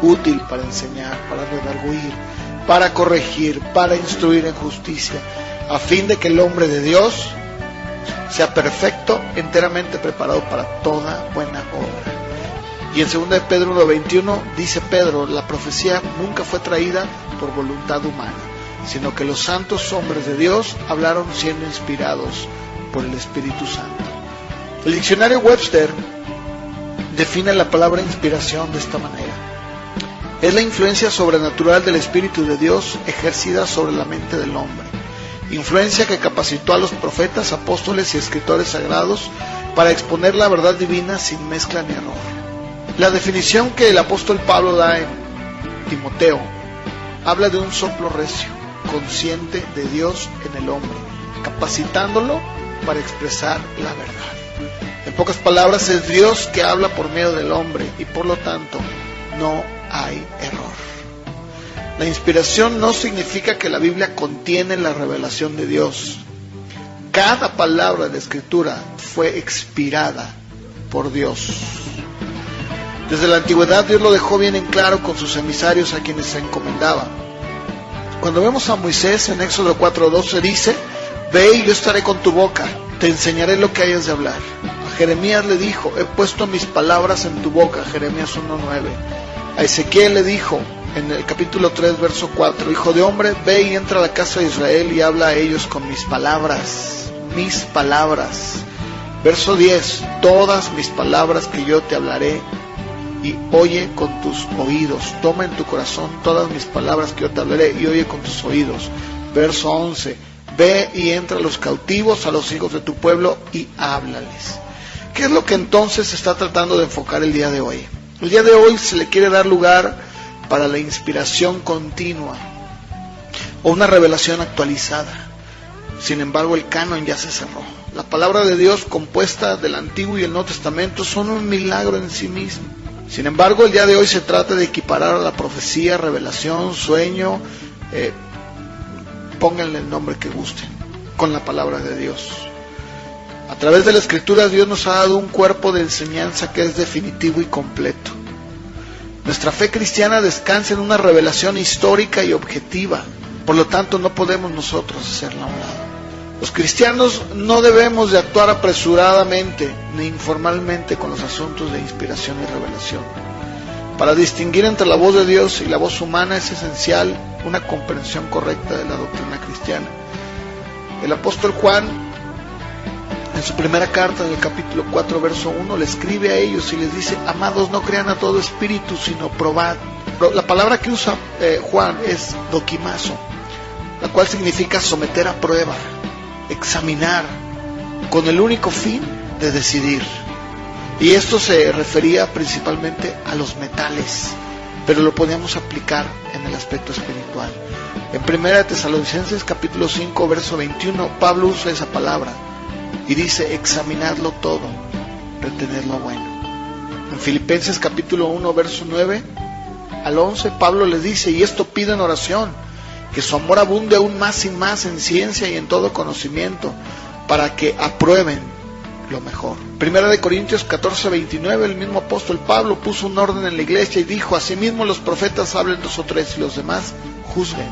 útil para enseñar, para redarguir, para corregir, para instruir en justicia, a fin de que el hombre de Dios sea perfecto, enteramente preparado para toda buena obra. Y en 2 Pedro 1:21 dice Pedro, la profecía nunca fue traída por voluntad humana, sino que los santos hombres de Dios hablaron siendo inspirados por el Espíritu Santo. El diccionario Webster define la palabra inspiración de esta manera: es la influencia sobrenatural del Espíritu de Dios ejercida sobre la mente del hombre, influencia que capacitó a los profetas, apóstoles y escritores sagrados para exponer la verdad divina sin mezcla ni error. La definición que el apóstol Pablo da en Timoteo habla de un soplo recio, consciente de Dios en el hombre, capacitándolo para expresar la verdad. En pocas palabras, es Dios que habla por medio del hombre y por lo tanto no hay error. La inspiración no significa que la Biblia contiene la revelación de Dios. Cada palabra de la Escritura fue expirada por Dios. Desde la antigüedad Dios lo dejó bien en claro con sus emisarios a quienes se encomendaba. Cuando vemos a Moisés en Éxodo 4:12 dice, ve y yo estaré con tu boca, te enseñaré lo que hayas de hablar. A Jeremías le dijo, he puesto mis palabras en tu boca, Jeremías 1:9. A Ezequiel le dijo, en el capítulo 3, verso 4, hijo de hombre, ve y entra a la casa de Israel y habla a ellos con mis palabras, mis palabras. Verso 10, todas mis palabras que yo te hablaré y oye con tus oídos. Toma en tu corazón todas mis palabras que yo te hablaré y oye con tus oídos. Verso 11, ve y entra a los cautivos, a los hijos de tu pueblo y háblales. ¿Qué es lo que entonces se está tratando de enfocar el día de hoy? El día de hoy se le quiere dar lugar para la inspiración continua o una revelación actualizada. Sin embargo, el canon ya se cerró. La palabra de Dios compuesta del Antiguo y el Nuevo Testamento son un milagro en sí mismo. Sin embargo, el día de hoy se trata de equiparar a la profecía, revelación, sueño, pónganle el nombre que gusten, con la palabra de Dios. A través de la Escritura Dios nos ha dado un cuerpo de enseñanza que es definitivo y completo. Nuestra fe cristiana descansa en una revelación histórica y objetiva, por lo tanto no podemos nosotros hacerla a un lado. Los cristianos no debemos de actuar apresuradamente ni informalmente con los asuntos de inspiración y revelación. Para distinguir entre la voz de Dios y la voz humana es esencial una comprensión correcta de la doctrina cristiana. El apóstol Juan, en su primera carta, en el capítulo 4, verso 1, le escribe a ellos y les dice, amados, no crean a todo espíritu, sino probad. La palabra que usa Juan es dokimazo, la cual significa someter a prueba, examinar, con el único fin de decidir. Y esto se refería principalmente a los metales, pero lo podíamos aplicar en el aspecto espiritual. En 1 Tesalonicenses capítulo 5, verso 21, Pablo usa esa palabra. Y dice, examinadlo todo, retened lo bueno. En Filipenses capítulo 1, verso 9 al 11, Pablo les dice, y esto pido en oración, que su amor abunde aún más y más en ciencia y en todo conocimiento, para que aprueben lo mejor. Primera de Corintios 14, 29, el mismo apóstol Pablo puso un orden en la iglesia y dijo, asimismo los profetas hablen 2 o 3 y los demás juzguen.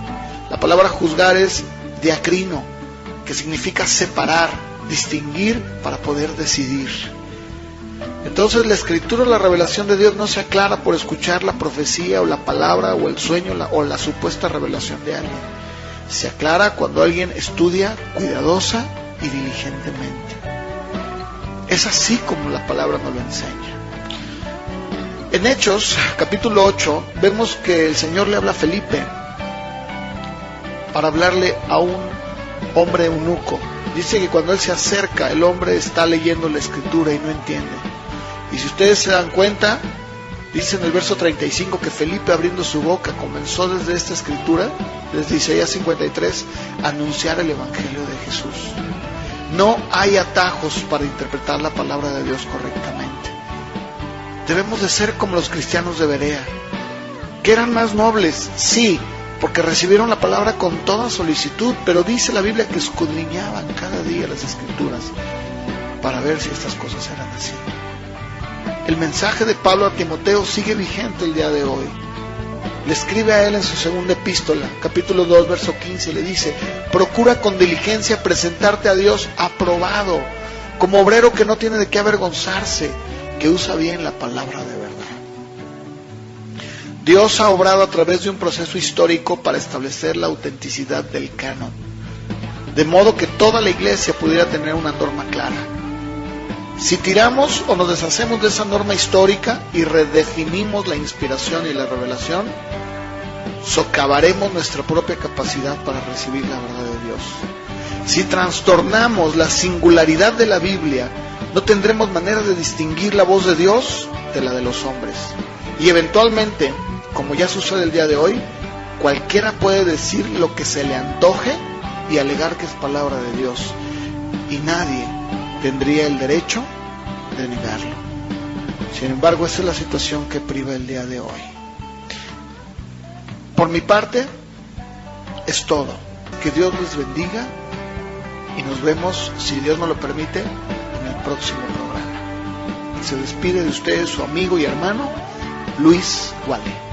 La palabra juzgar es diacrino, que significa separar, distinguir para poder decidir. Entonces la escritura o la revelación de Dios no se aclara por escuchar la profecía o la palabra o el sueño o la supuesta revelación de alguien. Se aclara cuando alguien estudia cuidadosa y diligentemente. Es así como la palabra nos lo enseña. En Hechos, capítulo 8, vemos que el Señor le habla a Felipe para hablarle a un hombre eunuco. Dice que cuando él se acerca, el hombre está leyendo la escritura y no entiende. Y si ustedes se dan cuenta, dice en el verso 35 que Felipe, abriendo su boca, comenzó desde esta escritura, desde Isaías 53, a anunciar el evangelio de Jesús. No hay atajos para interpretar la palabra de Dios correctamente. Debemos de ser como los cristianos de Berea, que eran más nobles, sí, porque recibieron la palabra con toda solicitud, pero dice la Biblia que escudriñaban cada día las escrituras para ver si estas cosas eran así. El mensaje de Pablo a Timoteo sigue vigente el día de hoy. Le escribe a él en su segunda epístola, capítulo 2, verso 15, le dice, procura con diligencia presentarte a Dios aprobado, como obrero que no tiene de qué avergonzarse, que usa bien la palabra de verdad. Dios ha obrado a través de un proceso histórico para establecer la autenticidad del canon, de modo que toda la iglesia pudiera tener una norma clara. Si tiramos o nos deshacemos de esa norma histórica y redefinimos la inspiración y la revelación, socavaremos nuestra propia capacidad para recibir la verdad de Dios. Si trastornamos la singularidad de la Biblia, no tendremos manera de distinguir la voz de Dios de la de los hombres. Y eventualmente, como ya sucede el día de hoy, cualquiera puede decir lo que se le antoje y alegar que es palabra de Dios. Y nadie tendría el derecho de negarlo. Sin embargo, esa es la situación que priva el día de hoy. Por mi parte, es todo. Que Dios les bendiga y nos vemos, si Dios nos lo permite, en el próximo programa. Se despide de ustedes su amigo y hermano Luis Wale.